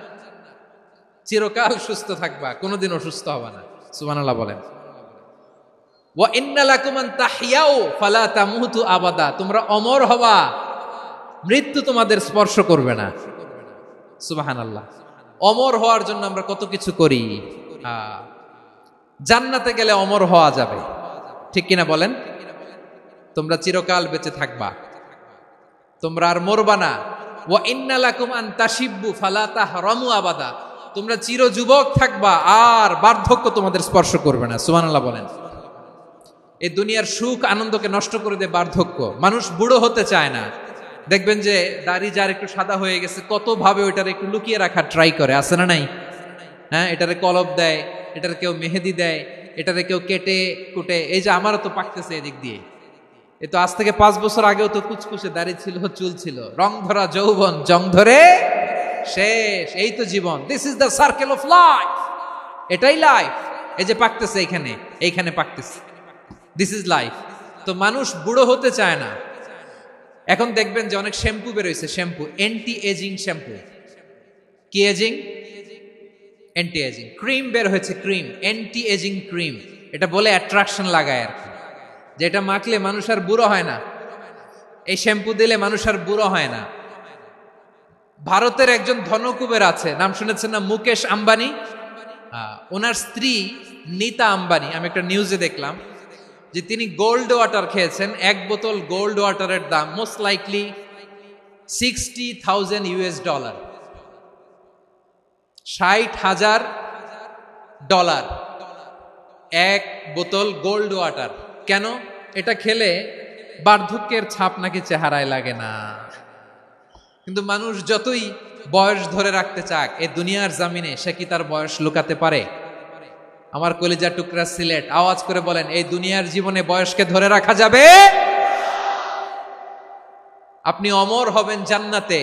চিরকাল সুস্থ থাকবা, কোনোদিন অসুস্থ হবে না। সুবহানাল্লাহ বলেন। ওয়া ইন্না লাকুম আন তাহইয়াউ ফালা তামুতু আবাদা, তোমরা অমর হবা, মৃত্যু তোমাদের স্পর্শ করবে না। সুবহানাল্লাহ। অমর হওয়ার জন্য আমরা কত কিছু করি। জান্নাতে গেলে অমর হওয়া যাবে, ঠিক কিনা বলেন? তোমরা চিরকাল বেঁচে থাকবা, তোমরা আর মরবা না। ওয়া ইন্না লাকুম আন তাশিব্বু ফালা তাহরামু আবাদা, তোমরা চির যুবক থাকবা, আর বার্ধক্য তোমাদের স্পর্শ করবে না। সুবহানাল্লাহ বলেন। এই দুনিয়ার সুখ আনন্দকে নষ্ট করে দেয় বার্ধক্য। মানুষ বুড়ো হতে চায় না। দেখবেন যে দাড়ি যার একটু সাদা হয়ে গেছে, কত ভাবে ওইটার একটু লুকিয়ে রাখার ট্রাই করে, আছে না নাই? হ্যাঁ, এটারে কলপ দেয়, এটারে কেউ মেহেদি দেয়, এটারে কেউ কেটে কুটে। এই যে আমারও তো পাকতেছে এদিক দিয়ে, এ তো আজ থেকে 5 বছর আগেও তো কুচকুচে দাড়ি ছিল, চুল ছিল, রং ধরা যৌবন জং ধরে শেষ। এই তো জীবন। This is the circle of life, এটাই লাইফ। এই যে পাকতেছে এইখানে পাকতেছে, দিস ইজ লাইফ। তো মানুষ বুড়ো হতে চায় না। এখন দেখবেন যে অনেক শ্যাম্পু বেরোইছে, শ্যাম্পু অ্যান্টি এজিং শ্যাম্পু। কি এজিং? Anti aging. ক্রিম বের হয়েছে, ক্রিম অ্যান্টি এজিং ক্রিম। এটা বলে অ্যাট্রাকশন লাগায় আর কি, যে এটা মাখলে মানুষ আর বুড়ো হয় না, এই শ্যাম্পু দিলে মানুষ আর বুড়ো হয় না। ভারতের একজন ধনকুবের আছে, নাম শুনেছেন না? মুকেশ আম্বানি। ওনার স্ত্রী নীতা আম্বানি, আমি একটা নিউজে দেখলাম যে তিনি গোল্ড ওয়াটার খেয়েছেন। 1 বোতল গোল্ড ওয়াটারের দাম মোস্ট লাইকলি $60,000 $60,000 1 বোতল গোল্ড ওয়াটার। কেন? এটা খেলে বার্ধক্যের ছাপ নাকি চেহারায় লাগে না। কিন্তু মানুষ যতই বয়স ধরে রাখতে চাক এই দুনিয়ার জামিনে, সে কি তার বয়স লুকাতে পারে? আমার কলিজা টুকরা সিলেট, আওয়াজ করে বলেন, এই দুনিয়ার জীবনে বয়সকে ধরে রাখা যাবে? আপনি অমর হবেন জান্নাতে,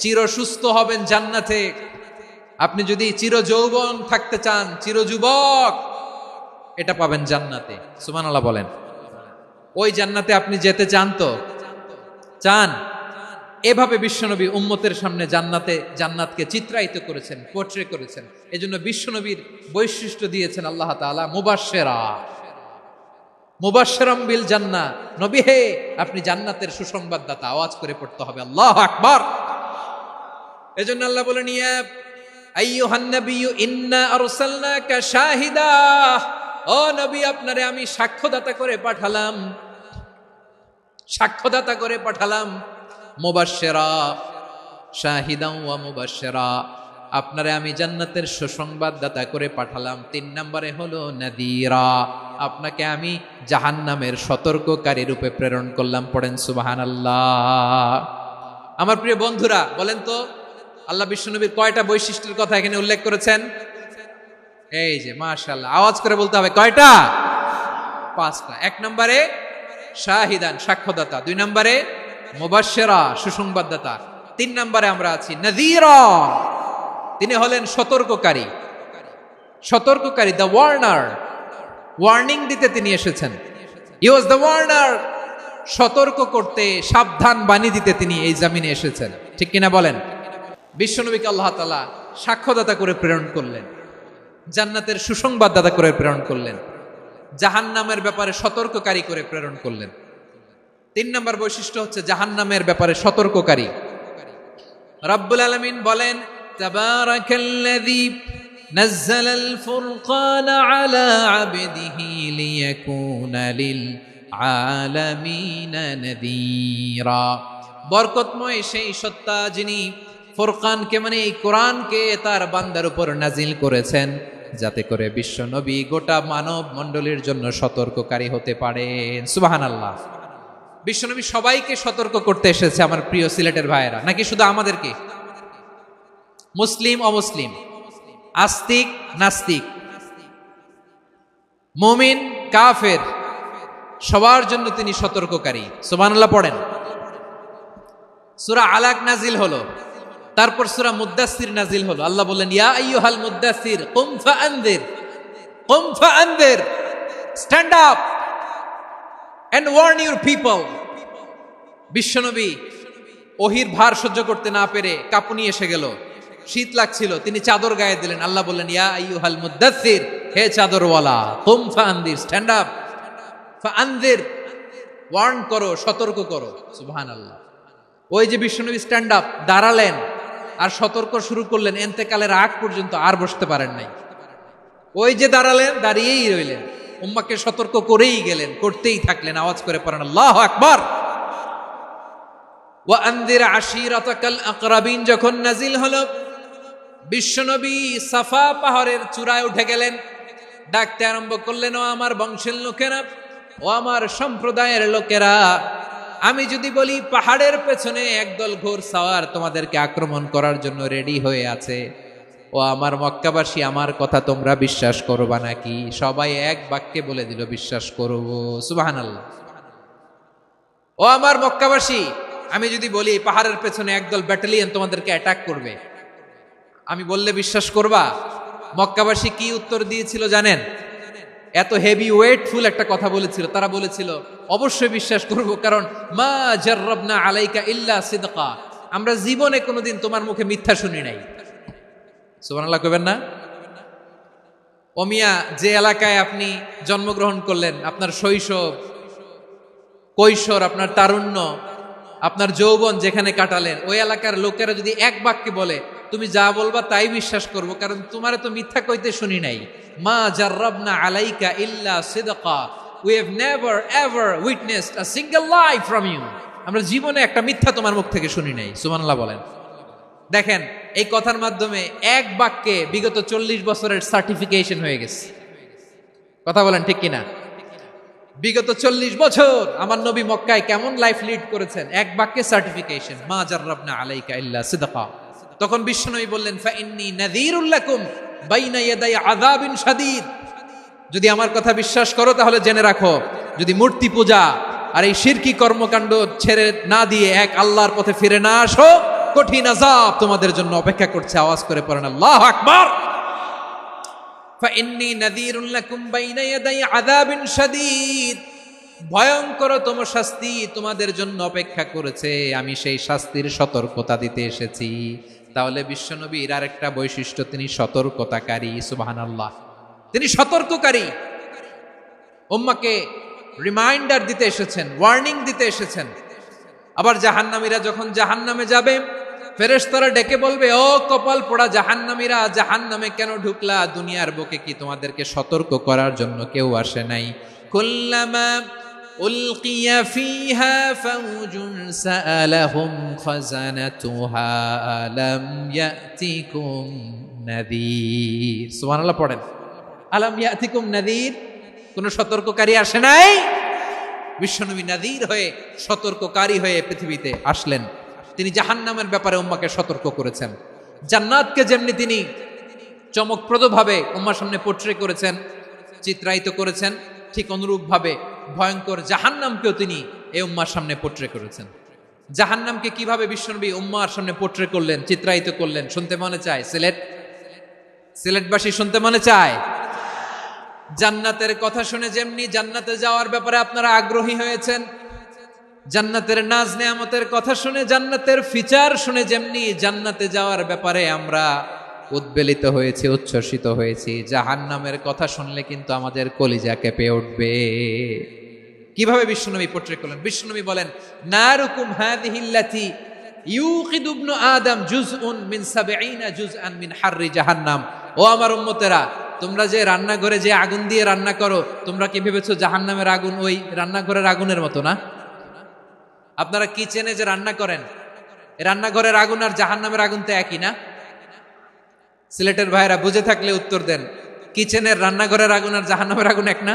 চির সুস্থ হবেন জান্নাতে। আপনি যদি চির যৌবন থাকতে চান, চির যুবক, এটা পাবেন জান্নাতে। সুবহানাল্লাহ বলেন। ওই জান্নাতে আপনি যেতে চান তো? চান? এভাবে বিশ্বনবী উম্মতের সামনে জান্নাতকে চিত্রায়িত করেছেন, পোর্ট্রে করেছেন। এজন্য বিশ্বনবীর বৈশিষ্ট্য দিয়েছেন আল্লাহ তাআলা মুবাশশিরাম বিল জান্নাহ। নবী হে, আপনি জান্নাতের সুসংবাদদাতা। আওয়াজ করে পড়তে হবে আল্লাহু আকবার। এজন্য আল্লাহ বলেন, ইয়া আইয়ুহান নাবিয়্যু ইন্না আরসালনাকা শাহিদা, ও নবী, আপনারে আমি সাক্ষ্যদাতা করে পাঠালাম। মুবাশশিরা শাহিদান ওয়া মুবাশশিরা, আপনারে আমি জান্নাতের সুসংবাদদাতা করে পাঠালাম। 3 নম্বরে হলো নাদিরা, আপনাকে আমি জাহান্নামের সতর্ককারী রূপে প্রেরণ করলাম। পড়েন সুবহানাল্লাহ। আমার প্রিয় বন্ধুরা, বলেন তো আল্লাহ বিশ্বনবীর কয়টা বৈশিষ্ট্যের কথা এখানে উল্লেখ করেছেন? এই যে মাশাআল্লাহ, আওয়াজ করে বলতে হবে, কয়টা? 5টা। 1 নম্বরে শাহিদান, সাক্ষ্যদাতা। 2 নম্বরে মুবাশশিরা, সুসংবাদদাতা। 3 নম্বরে আমরা আছি নাযীরা, তিনি হলেন সতর্ককারী। দ্য ওয়ার্নার, ওয়ার্নিং দিতে তিনি এসেছেন। হি ওয়াজ দ্য ওয়ার্নার, সতর্ক করতে, সাবধান বাণী দিতে তিনি এই জমিনে এসেছেন। ঠিক কিনা বলেন? বিশ্বনবীকে আল্লাহ তাআলা সাক্ষ্যদাতা করে প্রেরণ করলেন, জান্নাতের সুসংবাদদাতা করে প্রেরণ করলেন, জাহান্নামের ব্যাপারে সতর্ককারী করে প্রেরণ করলেন। 3 নম্বর বৈশিষ্ট্য হচ্ছে জাহান্নামের ব্যাপারে সতর্ককারী। রব্বুল আলামিন বলেন, তাবারাকাল্লাযী নাযালাল ফুরকানা আলা আবদিহি লিয়াকুনা লিল আলামিনা নাযীরা। বরকতময় সেই সত্তা যিনি ফুরকানকে, মানে এই কোরআনকে তার বান্দার উপর নাজিল করেছেন, যাতে করে বিশ্ব নবী গোটা মানব মণ্ডলীর জন্য সতর্ককারী হতে পারেন। সুবহানাল্লাহ। বিশ্বনবী সবাইকে সতর্ক করতে এসেছে, আমার প্রিয় সিলেটের ভাইয়েরা, নাকি শুধু আমাদেরকে? মুসলিম অমুসলিম, আস্তিক নাস্তিক, মুমিন কাফের, সবার জন্য তিনি সতর্ককারী। সুবহানাল্লাহ পড়েন। সূরা আলাক নাজিল হলো, তারপর সূরা মুদ্দাসসির নাজিল হলো। আল্লাহ বললেন, ইয়া আইয়ুহাল মুদ্দাসসির কুম ফাআনযির, কুম ফাআনদির, stand up and warn your people. বিশ্বনবী ওহির ভার সহ্য করতে না পেরে কাঁপুনি এসে গেল, শীত লাগছিল, তিনি চাদর গায়ে দিলেন। আল্লাহ বললেন, ইয়া আইয়ুহাল মুদ্দাসসির, হে চাদরওয়ালা, কুম ফাআনদির, স্ট্যান্ড আপ, ফাআনদির, ওয়ার্ন করো, সতর্ক করো। সুবহানাল্লাহ। ওই যে বিশ্বনবী স্ট্যান্ড আপ, দাঁড়ালেন আর সতর্ক শুরু করলেন, এন্তেকালের আগ পর্যন্ত আর বসতে পারেন নাই। ওই যে দাঁড়ালেন, দাঁড়িয়েই রইলেন, উম্মাকে সতর্ক করেই গেলেন, করতেই থাকলেন। আওয়াজ করে পড়েন আল্লাহু আকবার। ওয়া আনদির আশিরাতাকাল আকরাবিন যখন নাজিল হলো, বিশ্বনবী সাফা পাহাড়ের চূড়ায় উঠে গেলেন, ডাকতে আরম্ভ করলেন, ও আমার বংশের লোকেরা, ও আমার সম্প্রদায়ের লোকেরা, আমি যদি বলি পাহাড়ের পেছনে একদল ঘোর সাওয়ার তোমাদেরকে আক্রমণ করার জন্য রেডি হয়ে আছে, ও আমার মক্কাবাসী, আমার কথা তোমরা বিশ্বাস করবা নাকি? সবাই এক বাক্যে বলে দিল, বিশ্বাস করব। সুবহানাল্লাহ। ও আমার মক্কাবাসী, আমি যদি বলি পাহাড়ের পেছনে একদল ব্যাটালিয়ন তোমাদেরকে অ্যাটাক করবে, আমি বললে বিশ্বাস করবা? মক্কাবাসী কি উত্তর দিয়েছিল জানেন? এত হেভি ওয়েটফুল একটা কথা বলেছিল। তারা বলেছিল, অবশ্যই বিশ্বাস করব, কারণ মা জাররাবনা আলাইকা ইল্লা সিদকা, আমরা জীবনে কোনোদিন তোমার মুখে মিথ্যা শুনি নাই। সুবহানাল্লাহ কইবেন না? ও মিয়া, যে এলাকায় আপনি জন্মগ্রহণ করলেন, আপনার শৈশব, কৈশোর, আপনার তারুণ্য, আপনার যৌবন যেখানে কাটালেন, ওই এলাকার লোকেরা যদি এক বাক্যে বলে তুমি যা বলবা তাই বিশ্বাস করব, কারণ তোমারে তো মিথ্যা কইতে শুনি নাই। মা জাররাবনা আলাইকা ইল্লা সিদকা, we have never ever witnessed a single lie from you, আমরা জীবনে একটা মিথ্যা তোমার মুখ থেকে শুনি নাই। সুবহানাল্লাহ বলেন। দেখেন, এই কথার মাধ্যমে এক বাক্যে বিগত 40 বছরের সার্টিফিকেশন হয়ে গেছে। কথা বলেন ঠিক কিনা? বিগত 40 বছর আমার নবী মক্কায় কেমন লাইফ লিড করেছেন, এক বাক্যে সার্টিফিকেশন, মা জাররাবনা আলাইকা ইল্লা সিদকা। তখন বিশ্বনবী বললেন, ফাইন্নী নাযীরুল লাকুম বাইনা ইয়াদাই আযাবিন শাদীদ, যদি আমার কথা বিশ্বাস করো তাহলে জেনে রাখো, যদি মূর্তি পূজা আর এই শিরকি কর্মকাণ্ড ছেড়ে না দিয়ে এক আল্লাহর পথে ফিরে না আসো, কঠিন আযাব তোমাদের জন্য অপেক্ষা করছে। আওয়াজ করে পড়েন আল্লাহু আকবার। ফাইন্নী নাযীরুল লাকুম বাইনা ইয়াদাই আযাবিন শাদীদ, ভয়ঙ্করতম শাস্তি তোমাদের জন্য অপেক্ষা করেছে, আমি সেই শাস্তির সতর্কতা দিতে এসেছি। তাহলে বিশ্বনবীর আরেকটা বৈশিষ্ট্য, তিনি সতর্কতাকারী। সুবহানাল্লাহ, তিনি সতর্ককারী। উম্মাকে রিমাইন্ডার দিতে এসেছেন, ওয়ার্নিং দিতে এসেছেন। আবার জাহান্নামীরা যখন জাহান্নামে যাবে, ফেরেশতারা ডেকে বলবে, ও কপাল পোড়া জাহান্নামীরা, জাহান্নামে কেন ঢুকলা? দুনিয়ার বুকে কি তোমাদেরকে সতর্ক করার জন্য কেউ আসে নাই? কুল্লামা উলকিয়া ফিহা ফাউজুন সাআলাহুম খাযানাতুহা আলাম ইয়াতিকুম নাযীর। সুবহানাল্লাহ পড়েন, আলাম ইয়াতিকুম নাযীর, কোন সতর্ককারী আসে নাই? বিশ্বনবী নাযীর হয়ে, সতর্ককারী হয়ে পৃথিবীতে আসলেন। তিনি জাহান্নামের ব্যাপারে উম্মাকে সতর্ক করেছেন। জান্নাতকে যেমনি তিনি চমকপ্রদভাবে উম্মার সামনে পোট্রে করেছেন, চিত্রায়িত করেছেন, ঠিক অনুরূপভাবে ভয়ঙ্কর জাহান্নামকেও তিনি এই উম্মার সামনে পোট্রে করেছেন। জাহান্নামকে কিভাবে বিশ্বনবী উম্মার সামনে পোট্রে করলেন, চিত্রায়িত করলেন, শুনতে মনে চায়? সিলেটবাসী শুনতে মনে চায়? জান্নাতের কথা শুনে যেমনি জান্নাতে যাওয়ার ব্যাপারে আপনারা আগ্রহী হয়েছেন, জান্নাতের নাজ নেয়ামতের কথা শুনে, জান্নাতের ফিচার শুনে যেমনি জান্নাতে যাওয়ার ব্যাপারে আমরা উদ্বেলিত হয়েছি, উচ্ছ্বসিত হয়েছি, জাহান্নামের কথা শুনলে কিন্তু আমাদের কলিজা কেঁপে উঠবে। কিভাবে বিশ্বনবী পোট্রে করলেন? বিশ্বনবী বলেন, নারুকুম হাযিহিল্লাতী ইউকিদু ইবনু আদম জুজউন মিন ৭০ জুজআন মিন হাররি জাহান্নাম। ও আমার উম্মতেরা, তোমরা যে রান্নাঘরে যে আগুন দিয়ে রান্না করো, তোমরা কি ভেবেছো জাহান্নামের আগুন ওই রান্নাঘরের আগুনের মতো না? আপনারা কিচেনে যে রান্না করেন, রান্নাঘরের আগুন আর জাহান্নামের আগুন তো একই না? সিলেটের ভাইরা বুঝে থাকলে উত্তর দেন, কিচেনের রান্নাঘরের আগুন আর জাহান্নামের আগুন এক না?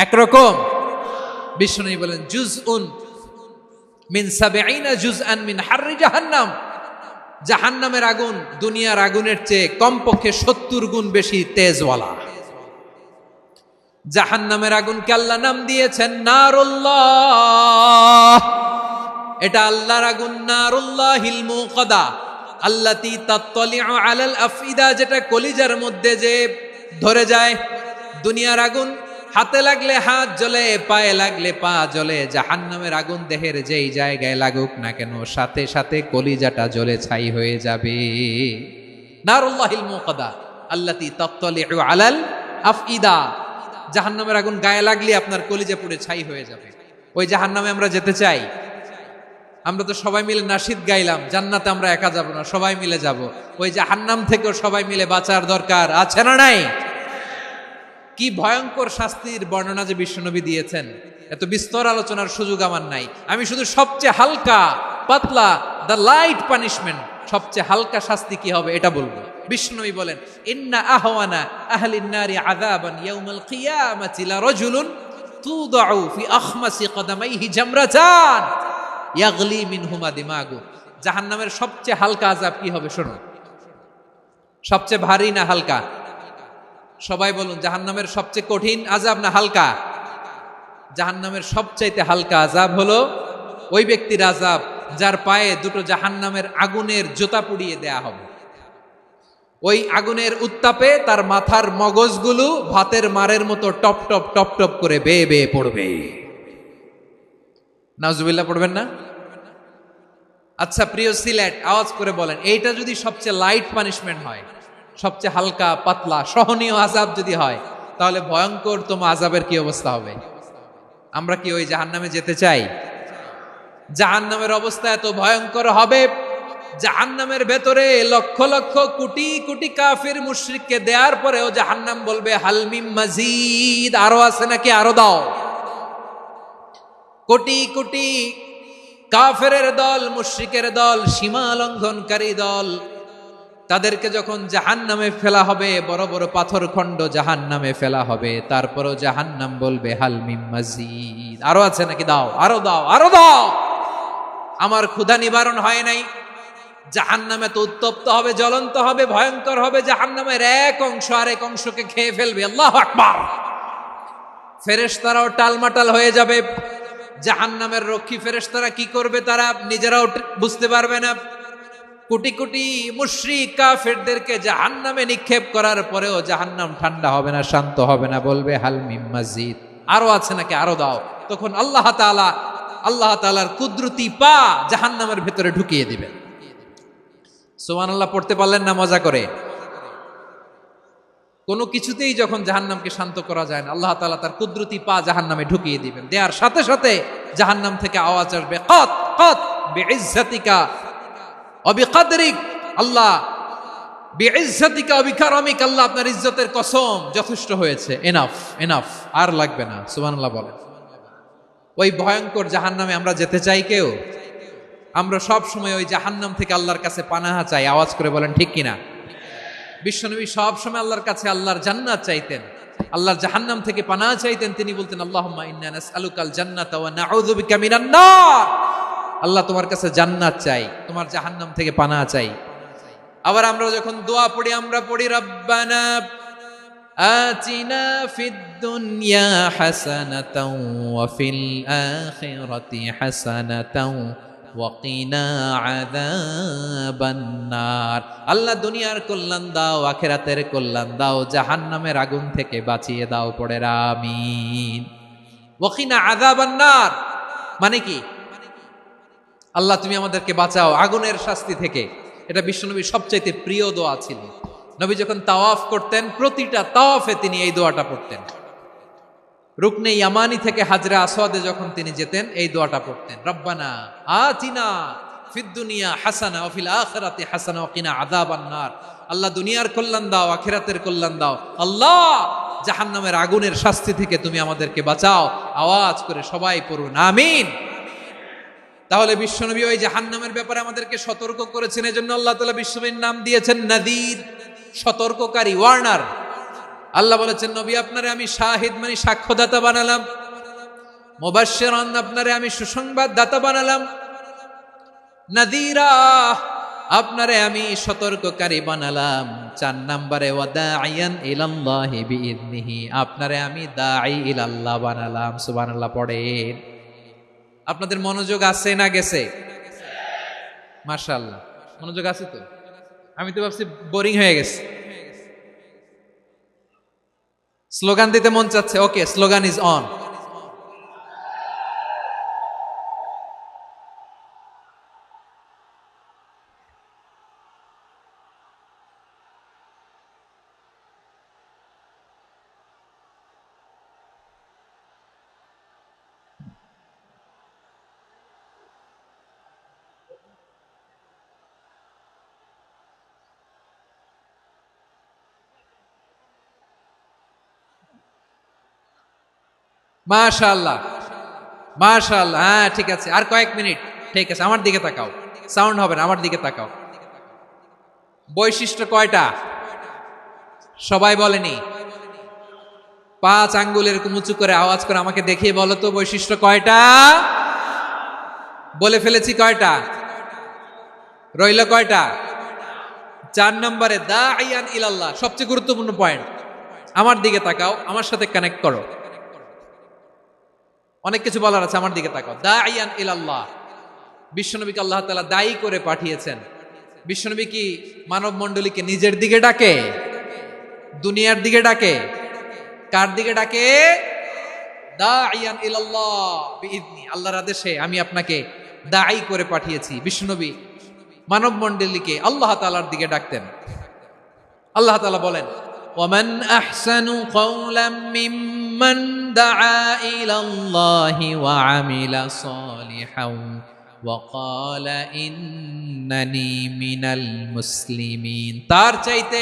একরকম? বিশ্বনবী বলেন, জুজউন মিন ৭০ জুজআন মিন হাররি জাহান্নাম, জাহান্নামের আগুন দুনিয়ার আগুনের চেয়ে কমপক্ষে ৭০ গুণ বেশি তেজওয়ালা। জাহান্নামের আগুনকে আল্লাহ নাম দিয়েছেন নারুল্লাহ। এটা আল্লাহর আগুন, নারুল্লাহিল মুকাদা আল্লাতী তাত্তালিউ আলাল আফইদা, যেটা কলিজার মধ্যে যে ধরে যায়। দুনিয়ার আগুন হাতে লাগলে হাত জ্বলে, পায়ে লাগলে পা জ্বলে। জাহান্নামের আগুন দেহের যেই জায়গায় লাগুক না কেন, সাথে সাথে কলিজাটা জ্বলে ছাই হয়ে যাবে। নারুল্লাহিল মুকাদা আল্লাতী তাত্তালিউ আলাল আফইদা। জাহান্নামের আগুন গায়ে লাগলে আপনার কলিজা পুড়ে ছাই হয়ে যাবে। ওই জাহান্নামে আমরা যেতে চাই? আমরা তো সবাই মিলে নাশিদ গাইলাম, জান্নাতে আমরা একা যাব না, সবাই মিলে যাব। ওই জাহান্নাম থেকেও সবাই মিলে বাঁচার দরকার আছে না নাই? কি ভয়ঙ্কর শাস্তির বর্ণনা যে বিশ্বনবী দিয়েছেন, এত বিস্তর আলোচনার সুযোগ আমার নাই। আমি শুধু সবচেয়ে হালকা পাতলা, দ্য লাইট পানিশমেন্ট, সবচেয়ে হালকা শাস্তি কি হবে এটা বলবো। বিশ্বনবী বলেন, ইন্না আহওয়ানা আহলিন নারি আযাবান ইয়াউমাল কিয়ামাতি লা রাজুলুন তুদাউ ফি আখমাসি কদামাইহি জামরাতান ইয়াগলি মিনহুমা দিমাগু। জাহান্নামের সবচেয়ে হালকা আযাব কি হবে শোনো। সবচেয়ে ভারী না হালকা? সবাই বলুন, জাহান্নামের সবচেয়ে কঠিন আযাব না হালকা? জাহান্নামের সবচাইতে হালকা আযাব হলো ওই ব্যক্তির আযাব যার পায়ে দুটো জাহান্নামের আগুনের জুতা পুড়িয়ে দেয়া হবে। ওই আগুনের উত্তাপে তার মাথার মগজগুলো ভাতের মারের মতো টপ টপ টপ টপ করে বেয়ে বেয়ে পড়বে। নাউজুবিল্লাহ পড়বেন না? আচ্ছা প্রিয় সিলেট, আওয়াজ করে বলেন, এইটা যদি সবচেয়ে লাইট পানিশমেন্ট হয়, সবচেয়ে হালকা পাতলা সহনীয় আযাব যদি হয়, তাহলে ভয়ঙ্কর তম আযাবের কি অবস্থা হবে? আমরা কি ওই জাহান্নামে যেতে চাই? জাহান্নামের অবস্থা এত ভয়ঙ্কর হবে, জাহান্নামের ভেতরে লক্ষ লক্ষ কোটি কোটি কাফির মুশরিককে দেওয়ার পরেও জাহান্নাম বলবে হাল মিম মাজিদ, আরো আছে নাকি, আরো দাও। কোটি কোটি কাফেরের দল, মুশরিকের দল, সীমা লঙ্ঘনকারী দল, তাদেরকে যখন জাহান্নামে ফেলা হবে, বড় বড় পাথর খণ্ড জাহান্নামে ফেলা হবে, তারপরও জাহান্নাম বলবে হাল মিম মাজিদ, আরো আছে নাকি, দাও, আরো দাও, আরো দাও। আমার ক্ষুধা নিবারণ হয় নাই। জাহান্নামে তো উত্তপ্ত হবে, জ্বলন্ত হবে, ভয়ঙ্কর হবে। জাহান্নামের এক অংশ আরেক অংশকে খেয়ে ফেলবে। আল্লাহু আকবার। ফেরেশতারাও টালমাটাল হয়ে যাবে। জাহান্নামের রক্ষী ফেরেশতারা কি করবে তারা নিজেরাও বুঝতে পারবে না। কোটি কোটি মুশরিক কাফেরদেরকে জাহান্নামে নিক্ষেপ করার পরেও জাহান্নাম ঠান্ডা হবে না, শান্ত হবে না, বলবে হাল মিম মাজিদ, আরো আছে নাকি, আরো দাও। তখন আল্লাহ তাআলার কুদরতি পা জাহান্নামের ভেতরে ঢুকিয়ে দিবেন। সুবহানাল্লাহ পড়তে পারলেন না মজা করে? কোনো কিছুতেই যখন জাহান্নামকে শান্ত করা যায় না, আল্লাহ তাআলা তার কুদরতি পা জাহান্নামে ঢুকিয়ে দিবেন। দেওয়ার সাথে সাথে জাহান্নাম থেকে আওয়াজ আসবে, কত কত বিইজ্জাতিকা ওয়া বিকদরিক, আল্লাহ বিইজ্জাতিকা ওয়া বিকারামিক, আল্লাহ আপনার ইজ্জতের কসম, যথেষ্ট হয়েছে, এনাফ এনাফ, আর লাগবে না। সুবহানাল্লাহ বলেন। ওই ভয়ঙ্কর জাহান্নামে আমরা যেতে চাই কেউ? আমরা সব সময় ওই জাহান্নাম থেকে আল্লাহর কাছে পানাহা চাই। আওয়াজ করে বলেন ঠিক কিনা? বিশ্বনবী সব সময় আল্লাহর কাছে আল্লাহর জান্নাত চাইতেন, আল্লাহর জাহান্নাম থেকে পানাহা চাইতেন। তিনি বলতেন, আল্লাহুম্মা ইন্না নাসআলুকাল জান্নাতা ওয়া নাউযু বিকা মিনান নার। আল্লাহ তোমার কাছে জান্নাত চাই, তোমার জাহান্নাম থেকে পানাহা চাই। আবার আমরা যখন দোয়া পড়ি, আমরা পড়ি রব্বানা আতিনা ফিদ দুনিয়া হাসানাতাও ওয়া ফিল আখিরাতি হাসানাতাও ওয়া কিনা আযাবান নার। আল্লাহ দুনিয়ার কল্যাণ দাও, আখিরাতের কল্যাণ দাও, জাহান্নামের আগুন থেকে বাঁচিয়ে দাও, পড়ে আমিন। ওয়া কিনা আযাবান নার মানে কি? আল্লাহ তুমি আমাদেরকে বাঁচাও আগুনের শাস্তি থেকে। এটা বিশ্বনবীর সবচাইতে প্রিয় দোয়া ছিল। নবী যখন তাওয়াফ করতেন, প্রতিটা তাওয়াফে তিনি এই দোয়াটা পড়তেন। রুকনে ইয়ামানি থেকে হাজরে আসওয়াদে যখন তিনি যেতেন, এই দোয়াটা পড়তেন, রব্বানা আতিনা ফিদ দুনিয়া হাসানা ওয়া ফিল আখিরাতি হাসানা ওয়া কিনা আযাবান নার। আল্লাহ দুনিয়ার কল্যাণ দাও, আখিরাতের কল্যাণ দাও। আল্লাহ জাহান্নামের আগুনের শাস্তি থেকে তুমি আমাদেরকে বাঁচাও। আওয়াজ করে সবাই পড়ুন আমিন। তাহলে বিশ্বনবী ওই জাহান্নামের ব্যাপারে আমাদেরকে সতর্ক করেছেন। এজন্য আল্লাহ তাআলা বিশ্বনবীর নাম দিয়েছেন নাযীর, সতর্ককারী, ওয়ার্নার। আল্লাহ বলেছেন, নবী আপনারে আমি শাহিদ মানে সাক্ষ্যদাতা বানালাম, মুবাশশিরান আপনারে আমি সুসংবাদ দাতা বানালাম, নাযীরা আপনারে আমি সতর্ককারী বানালাম। 4 নম্বরে ওয়া দাঈয়ান ইলাল্লাহি বিইذনিহি, আপনারে আমি দাঈ ইলাল্লাহ বানালাম। সুবহানাল্লাহ পড়েন। আপনাদের মনোযোগ আছে না গেছে? মাশাআল্লাহ মনোযোগ আছে তো। আমি তো ভাবছি বোরিং হয়ে গেছে। স্লোগান দিতে মন চাচ্ছে, ওকে, স্লোগান ইজ অন। মাশাআল্লাহ, মাশাআল্লাহ। হ্যাঁ, ঠিক আছে, আর কয়েক মিনিট। ঠিক আছে, আমার দিকে তাকাও, সাউন্ড হবে না, আমার দিকে তাকাও। বৈশিষ্ট্য কয়টা সবাই বলেনি? 5 আঙ্গুল এরকম উঁচু করে আওয়াজ করে আমাকে দেখিয়ে বলো তো বৈশিষ্ট্য কয়টা। বলে ফেলেছি কয়টা, রইল কয়টা? 4 নম্বরে দাঈয়ান ইলাল্লাহ, সবচেয়ে গুরুত্বপূর্ণ পয়েন্ট। আমার দিকে তাকাও, আমার সাথে কানেক্ট করো। অনেক কিছু বলার আছে, আমার দিকে তাকাও। দাঈয়ান ইলাল্লাহ, বিশ্বনবীকে আল্লাহ তাআলা দায়ী করে পাঠিয়েছেন। বিশ্বনবী কি মানব মণ্ডলীকে নিজের দিকে ডাকে, দুনিয়ার দিকে ডাকে? কার দিকে ডাকে? দাঈয়ান ইলাল্লাহ বিইذনি, আল্লাহর আদেশে আমি আপনাকে দায়ী করে পাঠিয়েছি। বিশ্বনবী মানব মণ্ডলীকে আল্লাহ তাআলার দিকে ডাকতেন। আল্লাহ তাআলা বলেন, ওয়ামান আহসানু কওলাম মিম্মান দাআ ইলাল্লাহি ওয়া আমিলা সালিহান ওয়া ক্বালা ইন্নানি মিনাল মুসলিমিন। তার চাইতে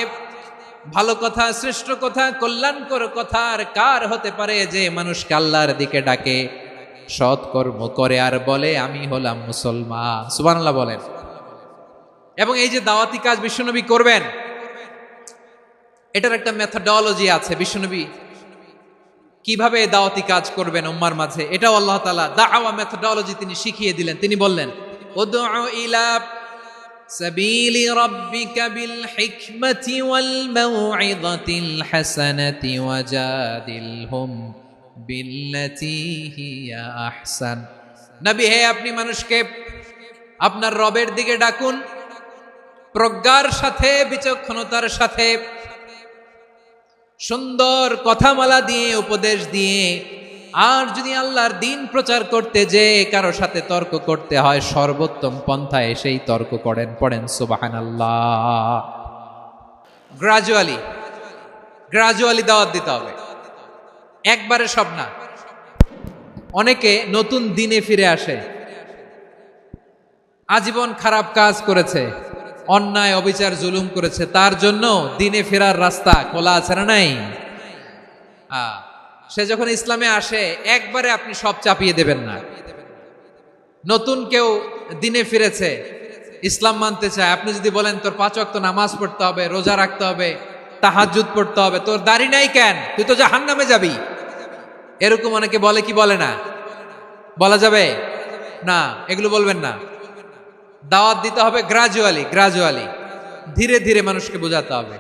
ভালো কথা, শ্রেষ্ঠ কথা, কল্যাণকর কথা আর কার হতে পারে যে মানুষকে আল্লাহর দিকে ডাকে, সৎ কর্ম করে আর বলে আমি হলাম মুসলমান। সুবহানাল্লাহ বলেন। এবং এই যে দাওয়াতি কাজ বিশ্বনবী করবেন, এটার একটা মেথডোলজি আছে। বিশ্বনবী কিভাবে দাওয়াতি কাজ করবেন উম্মার মাঝে, এটাও আল্লাহ তাআলা দাওয়া মেথডোলজি তিনি শিখিয়ে দিলেন। তিনি বললেন, উদউ ইলা সাবিলি রাব্বিকা বিল হিকমাতি ওয়াল মাউইযাতিল হাসানাতি ওয়াজাদিলহুম বিল্লাতী হিয়া আহসান। নবী হে, আপনি মানুষকে আপনার রবের দিকে ডাকুন প্রজ্ঞার সাথে, বিচক্ষণতার সাথে, সুন্দর কথামালা দিয়ে, উপদেশ দিয়ে। আর যদি আল্লাহর দিন প্রচার করতে যে কারো সাথে তর্ক করতে হয়, সর্বোত্তম পন্থায় সেই তর্ক করেন। পড়েন সুবহানাল্লাহ। গ্রাজুয়ালি দাওয়াত দিতে হবে, একবারে সব না। অনেকে নতুন দিনে ফিরে আসে, আজীবন খারাপ কাজ করেছে, অন্যায় অবিচার জুলুম করেছে, তার জন্য দিনে ফেরার রাস্তা খোলা আছে না নাই? সে যখন ইসলামে আসে একবারে আপনি সব চাপিয়ে দেবেন না। নতুন কেউ দিনে ফিরেছে, ইসলাম মানতে চায়, আপনি যদি বলেন তোর 5 ওয়াক্ত নামাজ পড়তে হবে, রোজা রাখতে হবে, তাহাজ্জুদ পড়তে হবে, তোর দাড়ি নাই কেন, তুই তো জাহান্নামে যাবি, এরকম অনেকে বলে কি বলে না? বলা যাবে না, এগুলো বলবেন না। দাওয়াত দিতে হবে গ্রাজুয়ালি, ধীরে ধীরে মানুষকে বোঝাতে হবে।